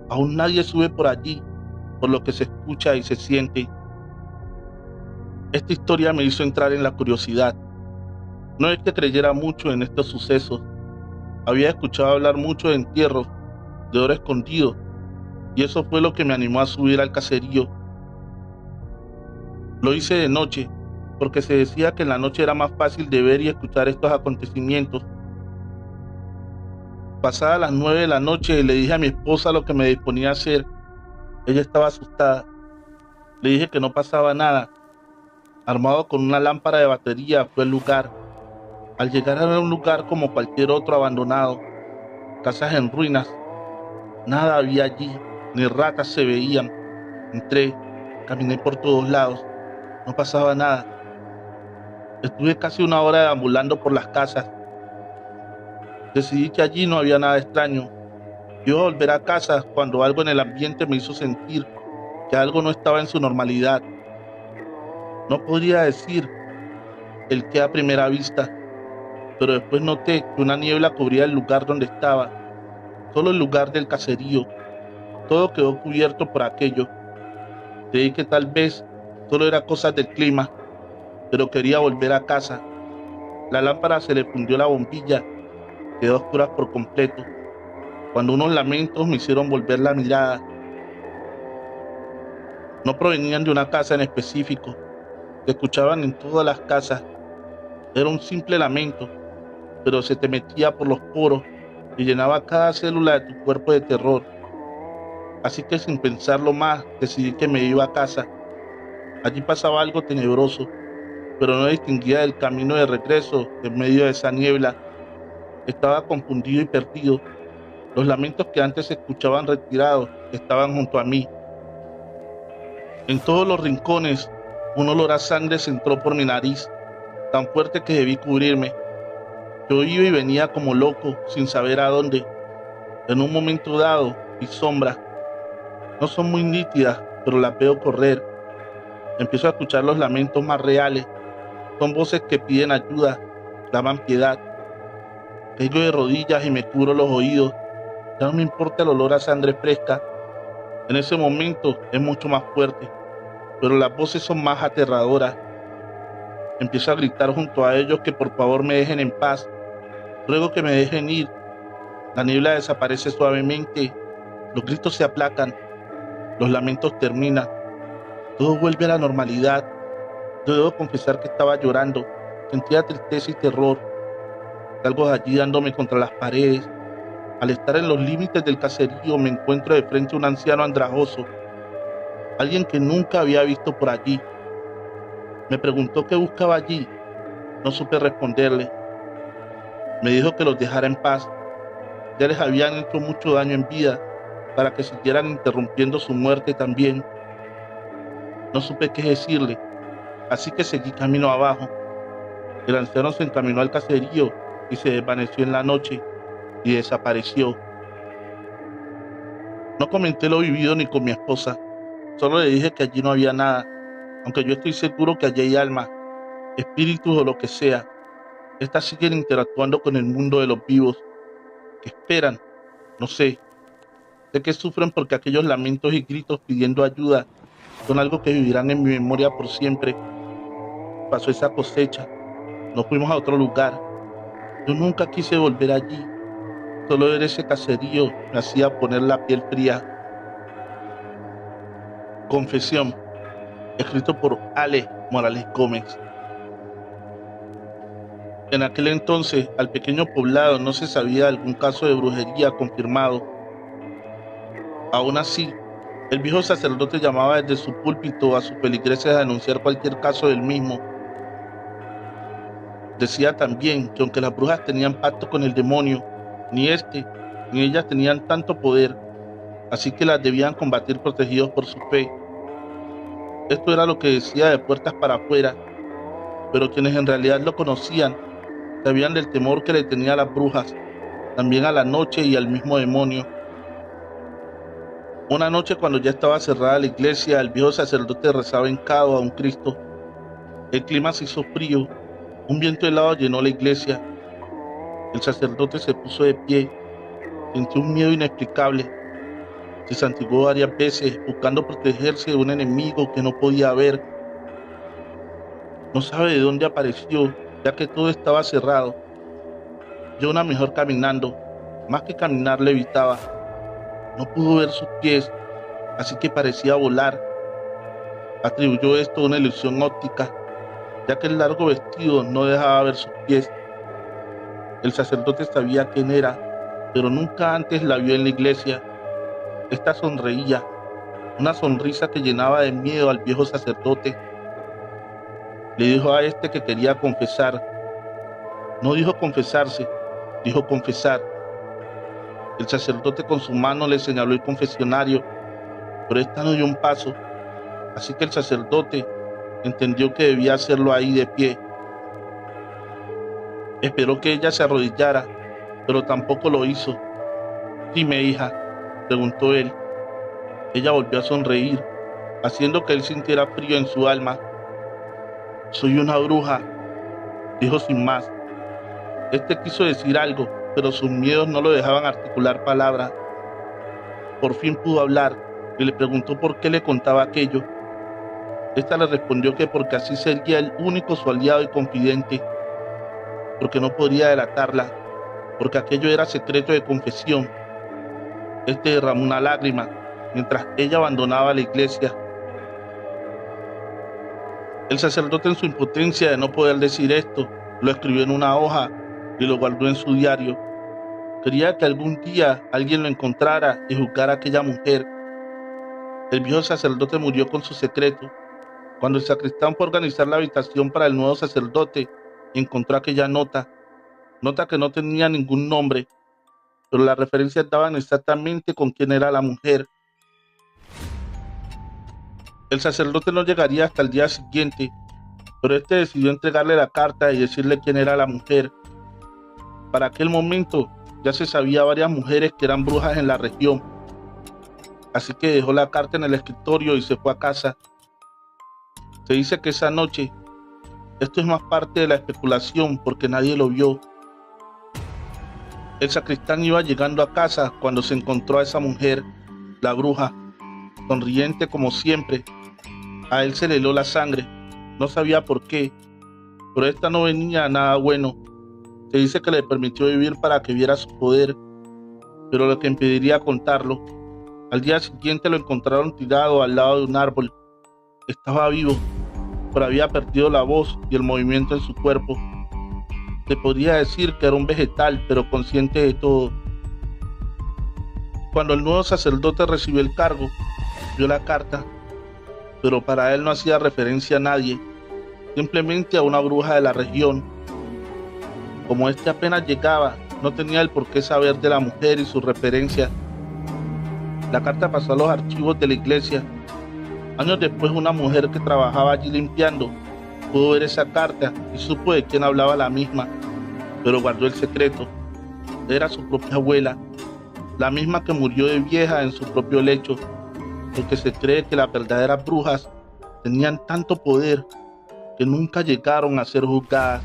Aún nadie sube por allí, por lo que se escucha y se siente. Esta historia me hizo entrar en la curiosidad. No es que creyera mucho en estos sucesos. Había escuchado hablar mucho de entierros, de oro escondido, y eso fue lo que me animó a subir al caserío. Lo hice de noche, porque se decía que en la noche era más fácil de ver y escuchar estos acontecimientos. Pasadas las 9 de la noche le dije a mi esposa lo que me disponía a hacer. Ella estaba asustada. Le dije que no pasaba nada. Armado con una lámpara de batería fue al lugar. Al llegar era un lugar como cualquier otro abandonado, casas en ruinas. Nada había allí, ni ratas se veían. Entré, caminé por todos lados, no pasaba nada. Estuve casi una hora deambulando por las casas. Decidí que allí no había nada extraño. Iba a volver a casa cuando algo en el ambiente me hizo sentir que algo no estaba en su normalidad. No podría decir el qué a primera vista, pero después noté que una niebla cubría el lugar donde estaba, solo el lugar del caserío. Todo quedó cubierto por aquello. Creí que tal vez solo era cosas del clima, pero quería volver a casa. La lámpara se le fundió la bombilla, quedó oscura por completo, cuando unos lamentos me hicieron volver la mirada. No provenían de una casa en específico, se escuchaban en todas las casas. Era un simple lamento, pero se te metía por los poros y llenaba cada célula de tu cuerpo de terror. Así que sin pensarlo más, decidí que me iba a casa. Allí pasaba algo tenebroso, pero no distinguía del camino de regreso en medio de esa niebla. Estaba confundido y perdido. Los lamentos que antes se escuchaban retirados estaban junto a mí. En todos los rincones, un olor a sangre se entró por mi nariz, tan fuerte que debí cubrirme. Yo iba y venía como loco, sin saber a dónde. En un momento dado, vi sombras. No son muy nítidas, pero las veo correr. Empiezo a escuchar los lamentos más reales. Son voces que piden ayuda, claman piedad. Caigo de rodillas y me cubro los oídos. Ya no me importa el olor a sangre fresca. En ese momento es mucho más fuerte, pero las voces son más aterradoras. Empiezo a gritar junto a ellos que por favor me dejen en paz. Ruego que me dejen ir. La niebla desaparece suavemente. Los gritos se aplacan. Los lamentos terminan. Todo vuelve a la normalidad. Yo debo confesar que estaba llorando. Sentía tristeza y terror. Salgo de allí dándome contra las paredes. Al estar en los límites del caserío me encuentro de frente a un anciano andrajoso. Alguien que nunca había visto por allí. Me preguntó qué buscaba allí. No supe responderle. Me dijo que los dejara en paz. Ya les habían hecho mucho daño en vida para que siguieran interrumpiendo su muerte también. No supe qué decirle, así que seguí camino abajo. El anciano se encaminó al caserío y se desvaneció en la noche y desapareció. No comenté lo vivido ni con mi esposa. Solo le dije que allí no había nada, aunque yo estoy seguro que allí hay almas, espíritus o lo que sea. Estas siguen interactuando con el mundo de los vivos, que esperan, no sé. Sé que sufren porque aquellos lamentos y gritos pidiendo ayuda son algo que vivirán en mi memoria por siempre. Pasó esa cosecha, nos fuimos a otro lugar. Yo nunca quise volver allí. Solo ver ese caserío me hacía poner la piel fría. Confesión, escrito por Ale Morales Gómez. En aquel entonces, al pequeño poblado no se sabía de algún caso de brujería confirmado. Aún así, el viejo sacerdote llamaba desde su púlpito a sus feligreses a denunciar cualquier caso del mismo. Decía también que aunque las brujas tenían pacto con el demonio, ni este ni ellas tenían tanto poder, así que las debían combatir protegidos por su fe. Esto era lo que decía de puertas para afuera, pero quienes en realidad lo conocían sabían del temor que le tenía a las brujas, también a la noche y al mismo demonio. Una noche, cuando ya estaba cerrada la iglesia, el viejo sacerdote rezaba hincado a un Cristo. El clima se hizo frío, un viento helado llenó la iglesia. El sacerdote se puso de pie, sintió un miedo inexplicable. Se santiguó varias veces, buscando protegerse de un enemigo que no podía ver. No sabe de dónde apareció, ya que todo estaba cerrado. Yo una mejor caminando, más que caminar levitaba. No pudo ver sus pies, así que parecía volar. Atribuyó esto a una ilusión óptica, ya que el largo vestido no dejaba ver sus pies. El sacerdote sabía quién era, pero nunca antes la vio en la iglesia. Esta sonreía, una sonrisa que llenaba de miedo al viejo sacerdote. Le dijo a este que quería confesar. No dijo confesarse, dijo confesar. El sacerdote con su mano le señaló el confesionario, pero esta no dio un paso, así que el sacerdote entendió que debía hacerlo ahí de pie. Esperó que ella se arrodillara, pero tampoco lo hizo. «Dime, hija», preguntó él. Ella volvió a sonreír, haciendo que él sintiera frío en su alma. «Soy una bruja», dijo sin más. Este quiso decir algo, pero sus miedos no lo dejaban articular palabra. Por fin pudo hablar y le preguntó por qué le contaba aquello. Esta le respondió que porque así sería el único su aliado y confidente, porque no podría delatarla, porque aquello era secreto de confesión. Este derramó una lágrima mientras ella abandonaba la iglesia. El sacerdote, en su impotencia de no poder decir esto, lo escribió en una hoja y lo guardó en su diario. Quería que algún día alguien lo encontrara y juzgara a aquella mujer. El viejo sacerdote murió con su secreto. Cuando el sacristán fue a organizar la habitación para el nuevo sacerdote, encontró aquella nota que no tenía ningún nombre, pero las referencias daban exactamente con quién era la mujer. El sacerdote no llegaría hasta el día siguiente, pero este decidió entregarle la carta y decirle quién era la mujer. Para aquel momento ya se sabía varias mujeres que eran brujas en la región, así que dejó la carta en el escritorio y se fue a casa. Se dice que esa noche, esto es más parte de la especulación porque nadie lo vio, el sacristán iba llegando a casa cuando se encontró a esa mujer, la bruja, sonriente como siempre. A él se le heló la sangre, no sabía por qué, pero esta no venía a nada bueno. Se dice que le permitió vivir para que viera su poder, pero lo que impediría contarlo. Al día siguiente lo encontraron tirado al lado de un árbol. Estaba vivo, pero había perdido la voz y el movimiento en su cuerpo. Se podría decir que era un vegetal, pero consciente de todo. Cuando el nuevo sacerdote recibió el cargo, vio la carta, pero para él no hacía referencia a nadie, simplemente a una bruja de la región. Como este apenas llegaba, no tenía el por qué saber de la mujer y sus referencias. La carta pasó a los archivos de la iglesia. Años después, una mujer que trabajaba allí limpiando pudo ver esa carta y supo de quién hablaba la misma, pero guardó el secreto. Era su propia abuela. la misma que murió de vieja en su propio lecho, porque se cree que las verdaderas brujas tenían tanto poder que nunca llegaron a ser juzgadas.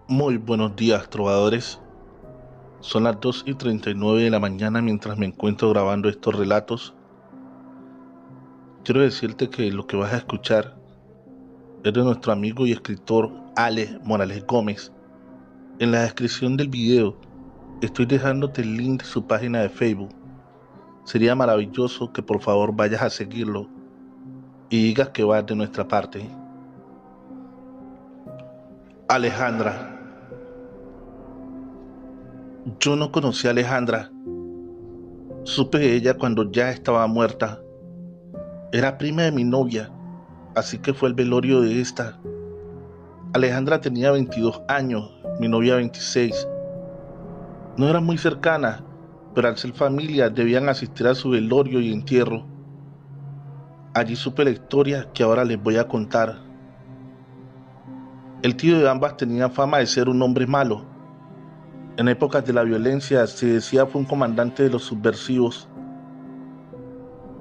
Muy buenos días, trovadores. Son las 2:39 de la mañana mientras me encuentro grabando estos relatos. Quiero decirte que lo que vas a escuchar es de nuestro amigo y escritor Ale Morales Gómez. En la descripción del video estoy dejándote el link de su página de Facebook. Sería maravilloso que por favor vayas a seguirlo y digas que vas de nuestra parte. Alejandra. Yo no conocí a Alejandra. Supe de ella cuando ya estaba muerta. Era prima de mi novia, así que fue el velorio de esta. Alejandra tenía 22 años, mi novia 26. No eran muy cercanas, pero al ser familia debían asistir a su velorio y entierro. Allí supe la historia que ahora les voy a contar. El tío de ambas tenía fama de ser un hombre malo. En épocas de la violencia se decía fue un comandante de los subversivos.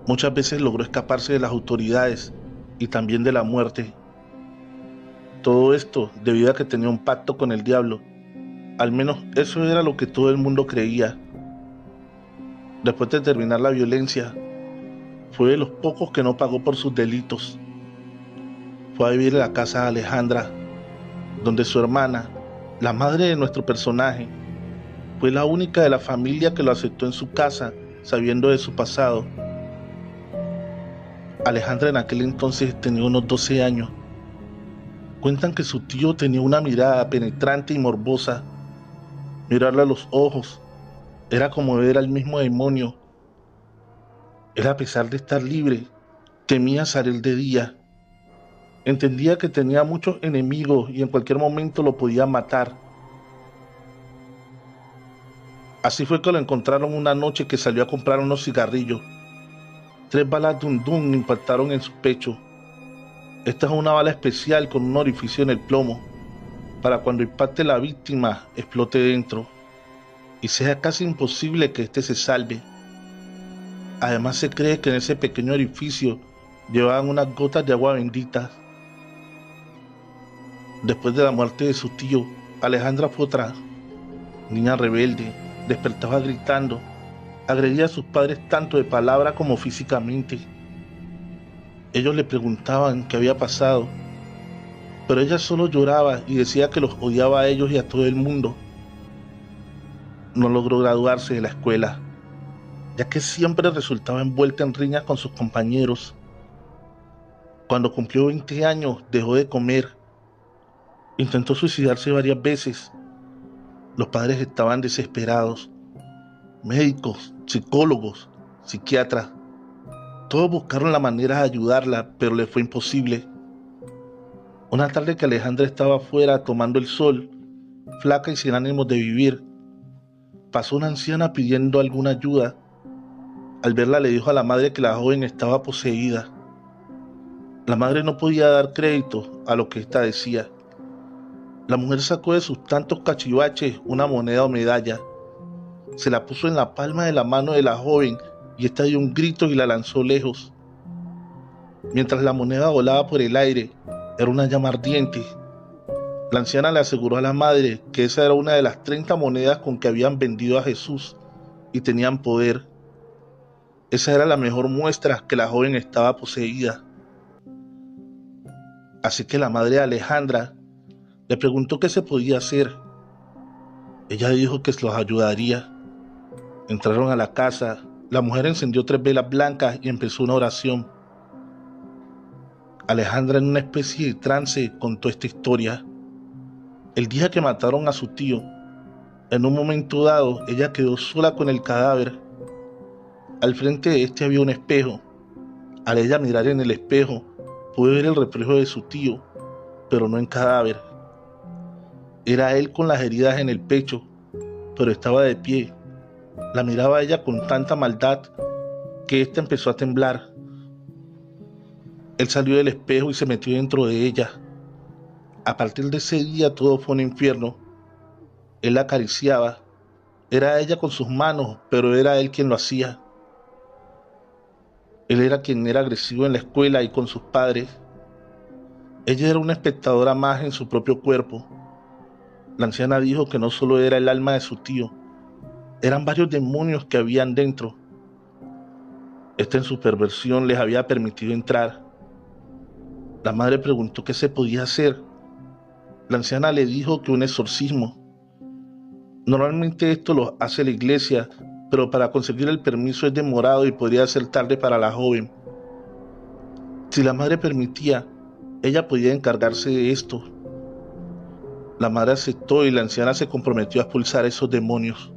Muchas veces logró escaparse de las autoridades y también de la muerte. Todo esto debido a que tenía un pacto con el diablo. Al menos eso era lo que todo el mundo creía. Después de terminar la violencia, fue de los pocos que no pagó por sus delitos. Fue a vivir en la casa de Alejandra, donde su hermana, la madre de nuestro personaje, fue la única de la familia que lo aceptó en su casa, sabiendo de su pasado. Alejandra en aquel entonces tenía unos 12 años. Cuentan que su tío tenía una mirada penetrante y morbosa. Mirarle a los ojos era como ver al mismo demonio. Él, a pesar de estar libre, temía salir de día. Entendía que tenía muchos enemigos y en cualquier momento lo podía matar. Así fue que lo encontraron una noche que salió a comprar unos cigarrillos. 3 balas Dum Dum impactaron en su pecho. Esta es una bala especial con un orificio en el plomo, para cuando impacte la víctima explote dentro y sea casi imposible que éste se salve. Además se cree que en ese pequeño orificio llevaban unas gotas de agua bendita. Después de la muerte de su tío, Alejandra fue otra niña rebelde. Despertaba gritando, agredía a sus padres tanto de palabra como físicamente. Ellos le preguntaban qué había pasado, pero ella solo lloraba y decía que los odiaba a ellos y a todo el mundo. No logró graduarse de la escuela, ya que siempre resultaba envuelta en riñas con sus compañeros. Cuando cumplió 20 años, dejó de comer. Intentó suicidarse varias veces. Los padres estaban desesperados. Médicos, psicólogos, psiquiatras, todos buscaron la manera de ayudarla, pero le fue imposible. Una tarde que Alejandra estaba afuera tomando el sol, flaca y sin ánimos de vivir, pasó una anciana pidiendo alguna ayuda. Al verla le dijo a la madre que la joven estaba poseída. La madre no podía dar crédito a lo que ésta decía. La mujer sacó de sus tantos cachivaches una moneda o medalla. Se la puso en la palma de la mano de la joven y ésta dio un grito y la lanzó lejos. Mientras la moneda volaba por el aire, era una llama ardiente. La anciana le aseguró a la madre que esa era una de las 30 monedas con que habían vendido a Jesús y tenían poder. Esa era la mejor muestra que la joven estaba poseída. Así que la madre de Alejandra le preguntó qué se podía hacer. Ella dijo que los ayudaría. Entraron a la casa, la mujer encendió 3 velas blancas y empezó una oración. Alejandra, en una especie de trance, contó esta historia. El día que mataron a su tío, en un momento dado, ella quedó sola con el cadáver. Al frente de este había un espejo. Al ella mirar en el espejo, pude ver el reflejo de su tío, pero no en cadáver. Era él con las heridas en el pecho, pero estaba de pie. La miraba a ella con tanta maldad que ésta empezó a temblar. Él salió del espejo y se metió dentro de ella. A partir de ese día todo fue un infierno. Él la acariciaba, Era ella con sus manos, pero era él quien lo hacía. Él era quien era agresivo en la escuela y con sus padres. Ella era una espectadora más en su propio cuerpo. La anciana dijo que no solo era el alma de su tío, eran varios demonios que habían dentro. Esta en su perversión les había permitido entrar. La madre preguntó qué se podía hacer. La anciana le dijo que un exorcismo. Normalmente esto lo hace la iglesia, pero para conseguir el permiso es demorado y podría ser tarde para la joven. Si la madre permitía, ella podía encargarse de esto. La madre aceptó y la anciana se comprometió a expulsar esos demonios.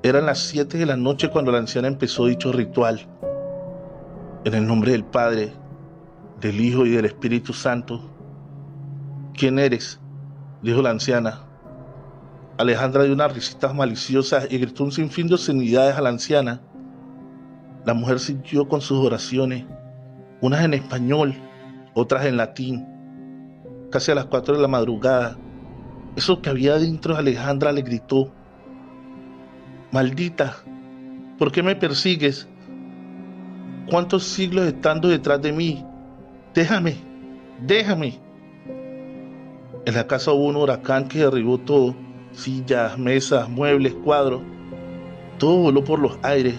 Eran las 7 de la noche cuando la anciana empezó dicho ritual. En el nombre del Padre, del Hijo y del Espíritu Santo. ¿Quién eres?, dijo la anciana. Alejandra dio unas risitas maliciosas y gritó un sinfín de obscenidades a la anciana. La mujer siguió con sus oraciones, unas en español, otras en latín. Casi a las 4 de la madrugada, eso que había dentro de Alejandra le gritó: «Maldita, ¿por qué me persigues? ¿Cuántos siglos estando detrás de mí? Déjame, déjame». En la casa hubo un huracán que derribó todo: sillas, mesas, muebles, cuadros. Todo voló por los aires.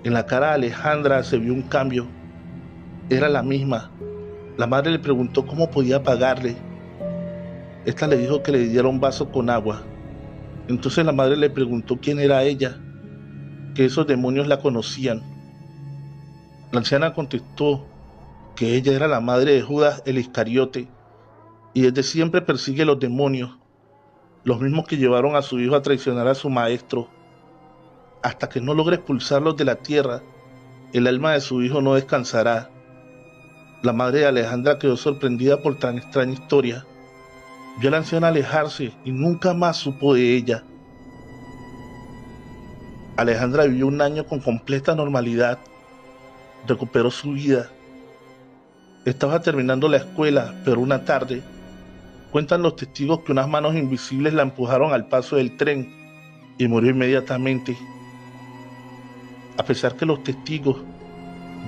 En la cara de Alejandra se vio un cambio. Era la misma. La madre le preguntó cómo podía pagarle. Esta le dijo que le diera un vaso con agua. Entonces la madre le preguntó quién era ella, que esos demonios la conocían. La anciana contestó que ella era la madre de Judas el Iscariote y desde siempre persigue a los demonios, los mismos que llevaron a su hijo a traicionar a su maestro. Hasta que no logre expulsarlos de la tierra, el alma de su hijo no descansará. La madre de Alejandra quedó sorprendida por tan extraña historia. Vio a la anciana alejarse y nunca más supo de ella. Alejandra vivió un año con completa normalidad. Recuperó su vida. Estaba terminando la escuela, pero una tarde, cuentan los testigos que unas manos invisibles la empujaron al paso del tren y murió inmediatamente. A pesar que los testigos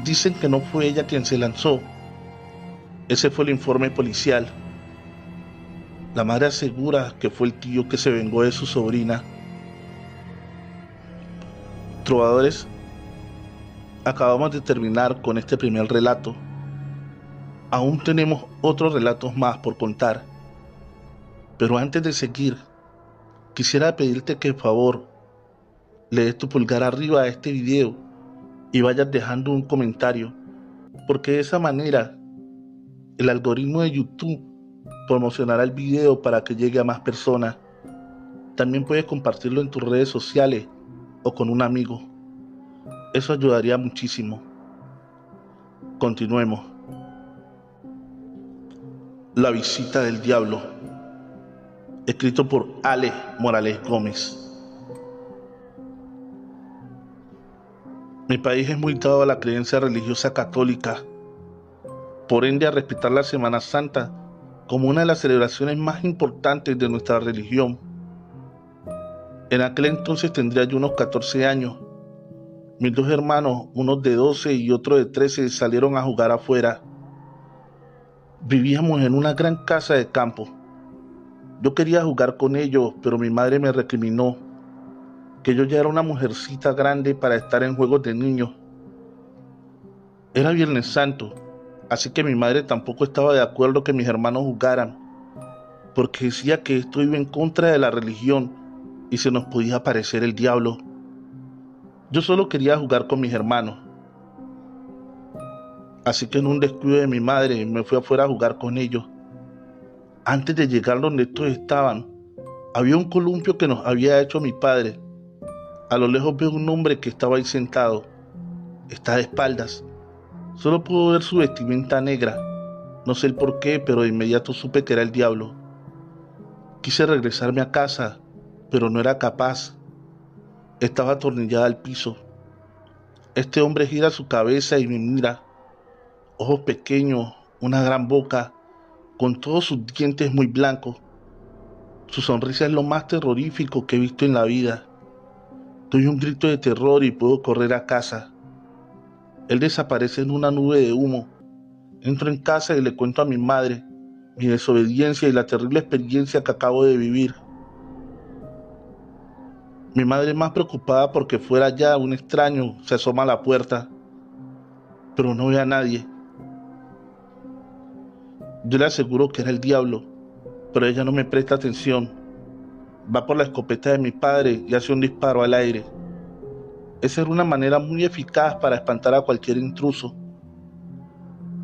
dicen que no fue ella quien se lanzó, ese fue el informe policial. La madre asegura que fue el tío que se vengó de su sobrina. Trovadores, acabamos de terminar con este primer relato. Aún tenemos otros relatos más por contar. Pero antes de seguir, quisiera pedirte que por favor le des tu pulgar arriba a este video y vayas dejando un comentario, porque de esa manera el algoritmo de YouTube promocionará el video para que llegue a más personas. También puedes compartirlo en tus redes sociales o con un amigo. Eso ayudaría muchísimo. Continuemos. La visita del diablo, escrito por Ale Morales Gómez. Mi país es muy dado a la creencia religiosa católica, por ende a respetar la Semana Santa como una de las celebraciones más importantes de nuestra religión. En aquel entonces tendría yo unos 14 años. Mis dos hermanos, uno de 12 y otro de 13, salieron a jugar afuera. Vivíamos en una gran casa de campo. Yo quería jugar con ellos, pero mi madre me recriminó que yo ya era una mujercita grande para estar en juegos de niños. Era Viernes Santo, así que mi madre tampoco estaba de acuerdo que mis hermanos jugaran, porque decía que esto iba en contra de la religión y se nos podía aparecer el diablo. Yo solo quería jugar con mis hermanos. Así que en un descuido de mi madre me fui afuera a jugar con ellos. Antes de llegar donde estos estaban, había un columpio que nos había hecho mi padre. A lo lejos veo un hombre que estaba ahí sentado. Está de espaldas. Solo puedo ver su vestimenta negra. No sé el por qué, pero de inmediato supe que era el diablo. Quise regresarme a casa, pero no era capaz. Estaba atornillada al piso. Este hombre gira su cabeza y me mira. Ojos pequeños, una gran boca, con todos sus dientes muy blancos. Su sonrisa es lo más terrorífico que he visto en la vida. Doy un grito de terror y puedo correr a casa. Él desaparece en una nube de humo. Entro en casa y le cuento a mi madre mi desobediencia y la terrible experiencia que acabo de vivir. Mi madre, más preocupada porque fuera ya un extraño, se asoma a la puerta, pero no ve a nadie. Yo le aseguro que era el diablo, pero ella no me presta atención. Va por la escopeta de mi padre y hace un disparo al aire. Esa era una manera muy eficaz para espantar a cualquier intruso.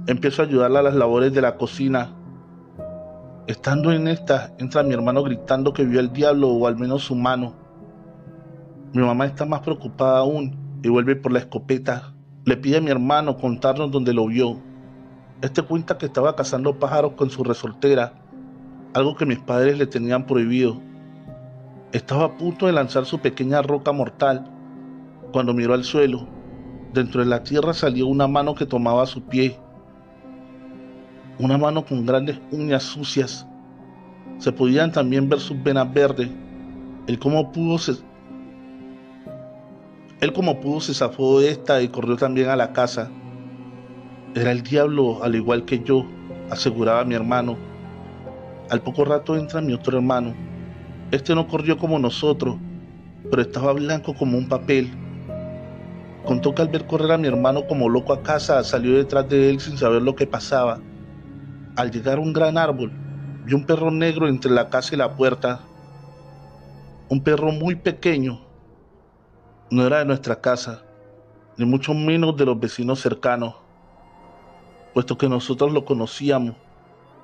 Empiezo a ayudarla a las labores de la cocina. Estando en esta, entra mi hermano gritando que vio al diablo o al menos su mano. Mi mamá está más preocupada aún y vuelve por la escopeta. Le pide a mi hermano contarnos dónde lo vio. Este cuenta que estaba cazando pájaros con su resortera, algo que mis padres le tenían prohibido. Estaba a punto de lanzar su pequeña roca mortal cuando miró al suelo. Dentro de la tierra salió una mano que tomaba su pie. Una mano con grandes uñas sucias. Se podían también ver sus venas verdes. Él como pudo se zafó de esta y corrió también a la casa. Era el diablo, al igual que yo, aseguraba mi hermano. Al poco rato entra mi otro hermano. Este no corrió como nosotros, pero estaba blanco como un papel. Contó que al ver correr a mi hermano como loco a casa, salió detrás de él sin saber lo que pasaba. Al llegar a un gran árbol, vio un perro negro entre la casa y la puerta. Un perro muy pequeño. No era de nuestra casa, ni mucho menos de los vecinos cercanos, puesto que nosotros lo conocíamos,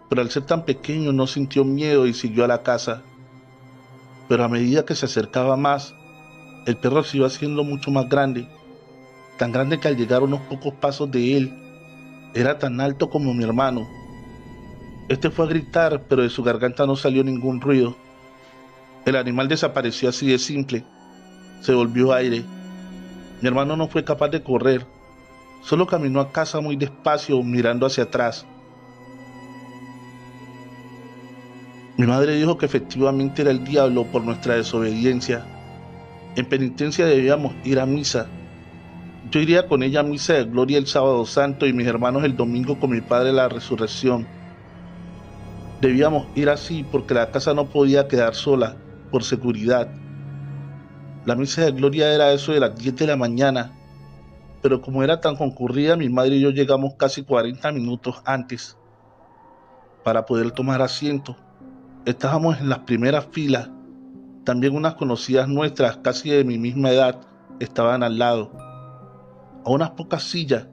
pero al ser tan pequeño no sintió miedo y siguió a la casa. Pero a medida que se acercaba más, el perro se iba haciendo mucho más grande, tan grande que al llegar a unos pocos pasos de él, era tan alto como mi hermano. Este fue a gritar, pero de su garganta no salió ningún ruido. El animal desapareció así de simple, se volvió aire. Mi hermano no fue capaz de correr, solo caminó a casa muy despacio, mirando hacia atrás. Mi madre dijo que efectivamente era el diablo por nuestra desobediencia. En penitencia debíamos ir a misa. Yo iría con ella a misa de gloria el sábado santo y mis hermanos el domingo con mi padre a la resurrección. Debíamos ir así porque la casa no podía quedar sola, por seguridad. La misa de gloria era eso de las 10 de la mañana, pero como era tan concurrida, mi madre y yo llegamos casi 40 minutos antes para poder tomar asiento. Estábamos en las primeras filas. También unas conocidas nuestras, casi de mi misma edad, estaban al lado. A unas pocas sillas,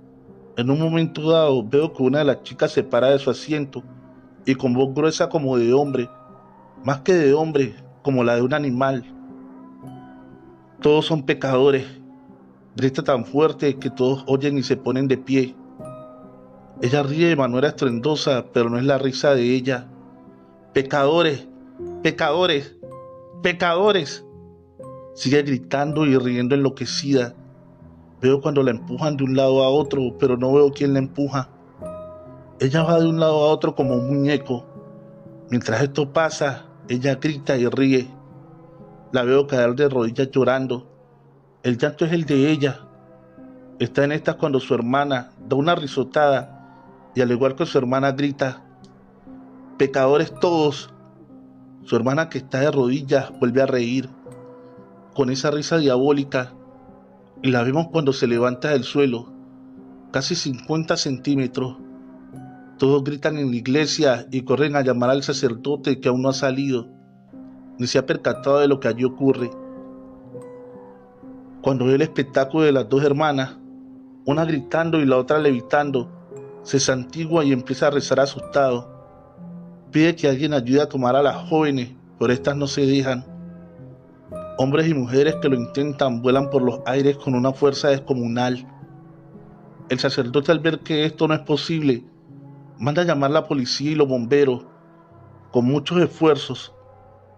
en un momento dado, veo que una de las chicas se para de su asiento y con voz gruesa como de hombre, más que de hombre, como la de un animal. Todos son pecadores. Grita tan fuerte que todos oyen y se ponen de pie. Ella ríe de manera estruendosa, pero no es la risa de ella. Pecadores, pecadores, pecadores. Sigue gritando y riendo enloquecida. Veo cuando la empujan de un lado a otro, pero no veo quién la empuja. Ella va de un lado a otro como un muñeco. Mientras esto pasa, ella grita y ríe. La veo caer de rodillas llorando. El llanto es el de ella. Está en estas cuando su hermana da una risotada y al igual que su hermana grita: pecadores todos. Su hermana, que está de rodillas, vuelve a reír con esa risa diabólica y la vemos cuando se levanta del suelo, casi 50 centímetros. Todos gritan en la iglesia y corren a llamar al sacerdote, que aún no ha salido, ni se ha percatado de lo que allí ocurre. Cuando ve el espectáculo de las dos hermanas, una gritando y la otra levitando, se santigua y empieza a rezar asustado. Pide que alguien ayude a tomar a las jóvenes, pero estas no se dejan. Hombres y mujeres que lo intentan vuelan por los aires con una fuerza descomunal. El sacerdote, al ver que esto no es posible, manda a llamar a la policía y los bomberos. Con muchos esfuerzos,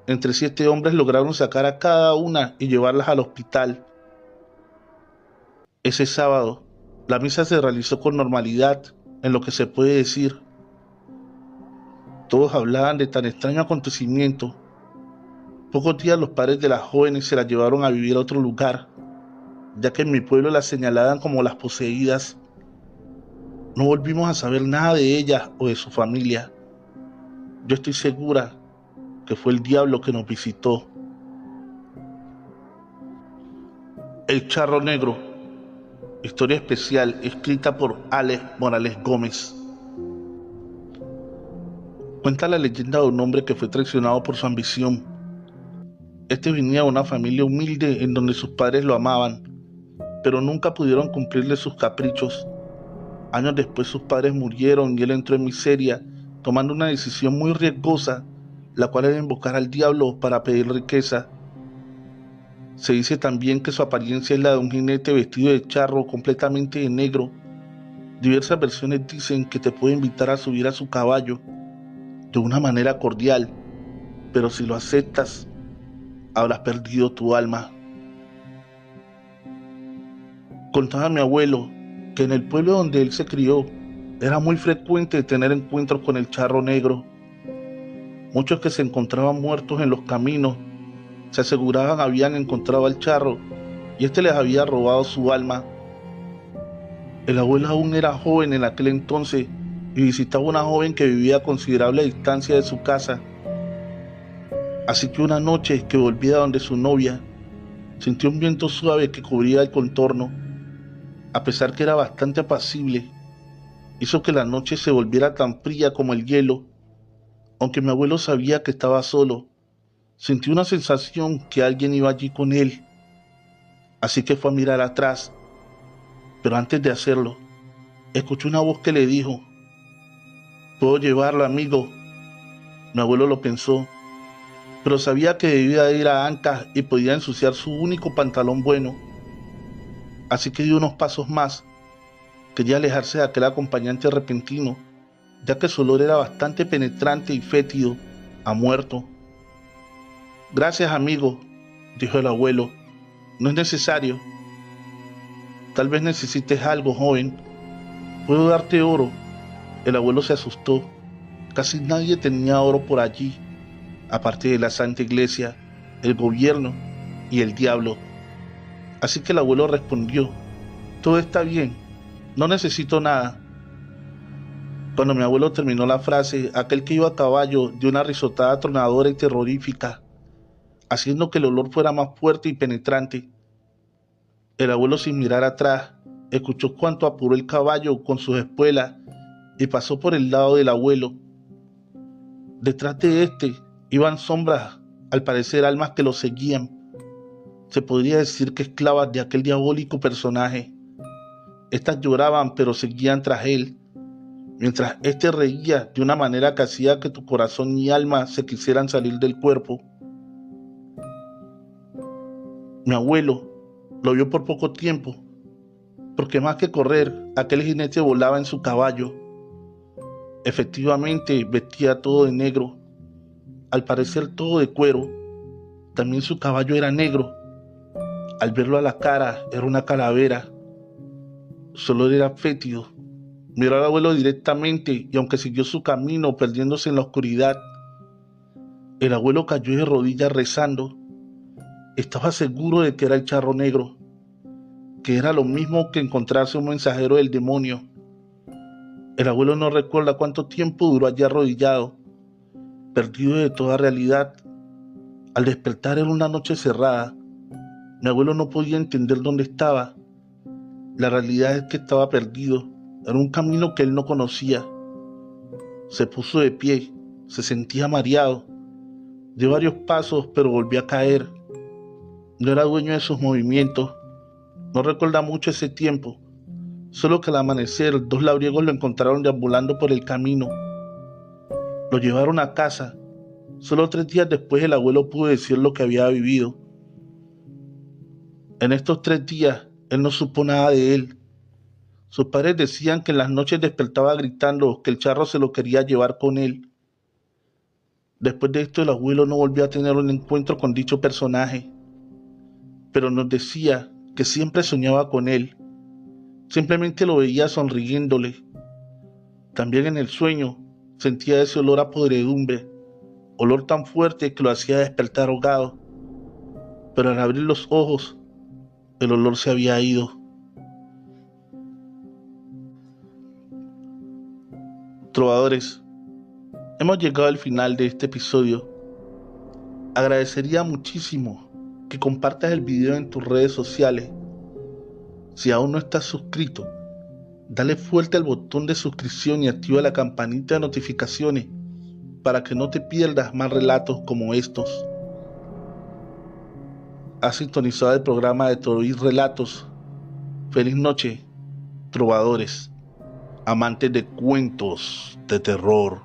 entre 7 hombres lograron sacar a cada una y llevarlas al hospital. Ese sábado, la misa se realizó con normalidad, en lo que se puede decir. Todos hablaban de tan extraño acontecimiento, Pocos días los padres de las jóvenes se las llevaron a vivir a otro lugar, ya que en mi pueblo las señalaban como las poseídas. No volvimos a saber nada de ellas o de su familia. Yo estoy segura que fue el diablo que nos visitó. El Charro Negro, historia especial escrita por Alex Morales Gómez. Cuenta la leyenda de un hombre que fue traicionado por su ambición. Este venía de una familia humilde en donde sus padres lo amaban, pero nunca pudieron cumplirle sus caprichos. Años después sus padres murieron y él entró en miseria, tomando una decisión muy riesgosa, la cual era invocar al diablo para pedir riqueza. Se dice también que su apariencia es la de un jinete vestido de charro completamente de negro. Diversas versiones dicen que te puede invitar a subir a su caballo de una manera cordial, pero si lo aceptas, habrás perdido tu alma. Contaba mi abuelo que en el pueblo donde él se crió era muy frecuente tener encuentros con el Charro Negro. Muchos que se encontraban muertos en los caminos se aseguraban habían encontrado al charro y este les había robado su alma. El abuelo aún era joven en aquel entonces y visitaba a una joven que vivía a considerable distancia de su casa. Así que una noche que volvía donde su novia, sintió un viento suave que cubría el contorno. A pesar que era bastante apacible, hizo que la noche se volviera tan fría como el hielo. Aunque mi abuelo sabía que estaba solo, sintió una sensación que alguien iba allí con él. Así que fue a mirar atrás, pero antes de hacerlo, escuchó una voz que le dijo: «¿Puedo llevarlo, amigo?». Mi abuelo lo pensó, pero sabía que debía ir a Ancas y podía ensuciar su único pantalón bueno. Así que dio unos pasos más. Quería alejarse de aquel acompañante repentino, ya que su olor era bastante penetrante y fétido, a muerto. «Gracias, amigo», dijo el abuelo. «No es necesario». «Tal vez necesites algo, joven. ¿Puedo darte oro?». El abuelo se asustó. Casi nadie tenía oro por allí, aparte de la Santa Iglesia, el gobierno y el diablo. Así que el abuelo respondió: «Todo está bien, no necesito nada». Cuando mi abuelo terminó la frase, aquel que iba a caballo dio una risotada atronadora y terrorífica, haciendo que el olor fuera más fuerte y penetrante. El abuelo, sin mirar atrás, escuchó cuánto apuró el caballo con sus espuelas y pasó por el lado del abuelo. Detrás de este iban sombras, al parecer almas que lo seguían. Se podría decir que esclavas de aquel diabólico personaje. Estas lloraban pero seguían tras él, mientras este reía de una manera que hacía que tu corazón y alma se quisieran salir del cuerpo. Mi abuelo lo vio por poco tiempo, porque más que correr, aquel jinete volaba en su caballo. Efectivamente, vestía todo de negro, al parecer todo de cuero. También su caballo era negro. Al verlo a la cara, era una calavera. Su olor era fétido. Miró al abuelo directamente y aunque siguió su camino perdiéndose en la oscuridad, el abuelo cayó de rodillas rezando. Estaba seguro de que era el Charro Negro, que era lo mismo que encontrarse un mensajero del demonio. El abuelo no recuerda cuánto tiempo duró allí arrodillado, perdido de toda realidad. Al despertar en una noche cerrada, mi abuelo no podía entender dónde estaba. La realidad es que estaba perdido en un camino que él no conocía. Se puso de pie, se sentía mareado. Dio varios pasos, pero volvió a caer. No era dueño de sus movimientos. No recuerda mucho ese tiempo, solo que al amanecer 2 labriegos lo encontraron deambulando por el camino. Lo llevaron a casa. Solo 3 días después el abuelo pudo decir lo que había vivido. En estos 3 días, él no supo nada de él. Sus padres decían que en las noches despertaba gritando que el charro se lo quería llevar con él. Después de esto, el abuelo no volvió a tener un encuentro con dicho personaje, pero nos decía que siempre soñaba con él. Simplemente lo veía sonriéndole. También en el sueño sentía ese olor a podredumbre. olor tan fuerte que lo hacía despertar ahogado, pero al abrir los ojos, el olor se había ido. Trovadores, hemos llegado al final de este episodio. Agradecería muchísimo que compartas el video en tus redes sociales. Si aún no estás suscrito, dale fuerte al botón de suscripción y activa la campanita de notificaciones para que no te pierdas más relatos como estos. Has sintonizado el programa de Trovis Relatos. Feliz noche, trovadores, amantes de cuentos de terror.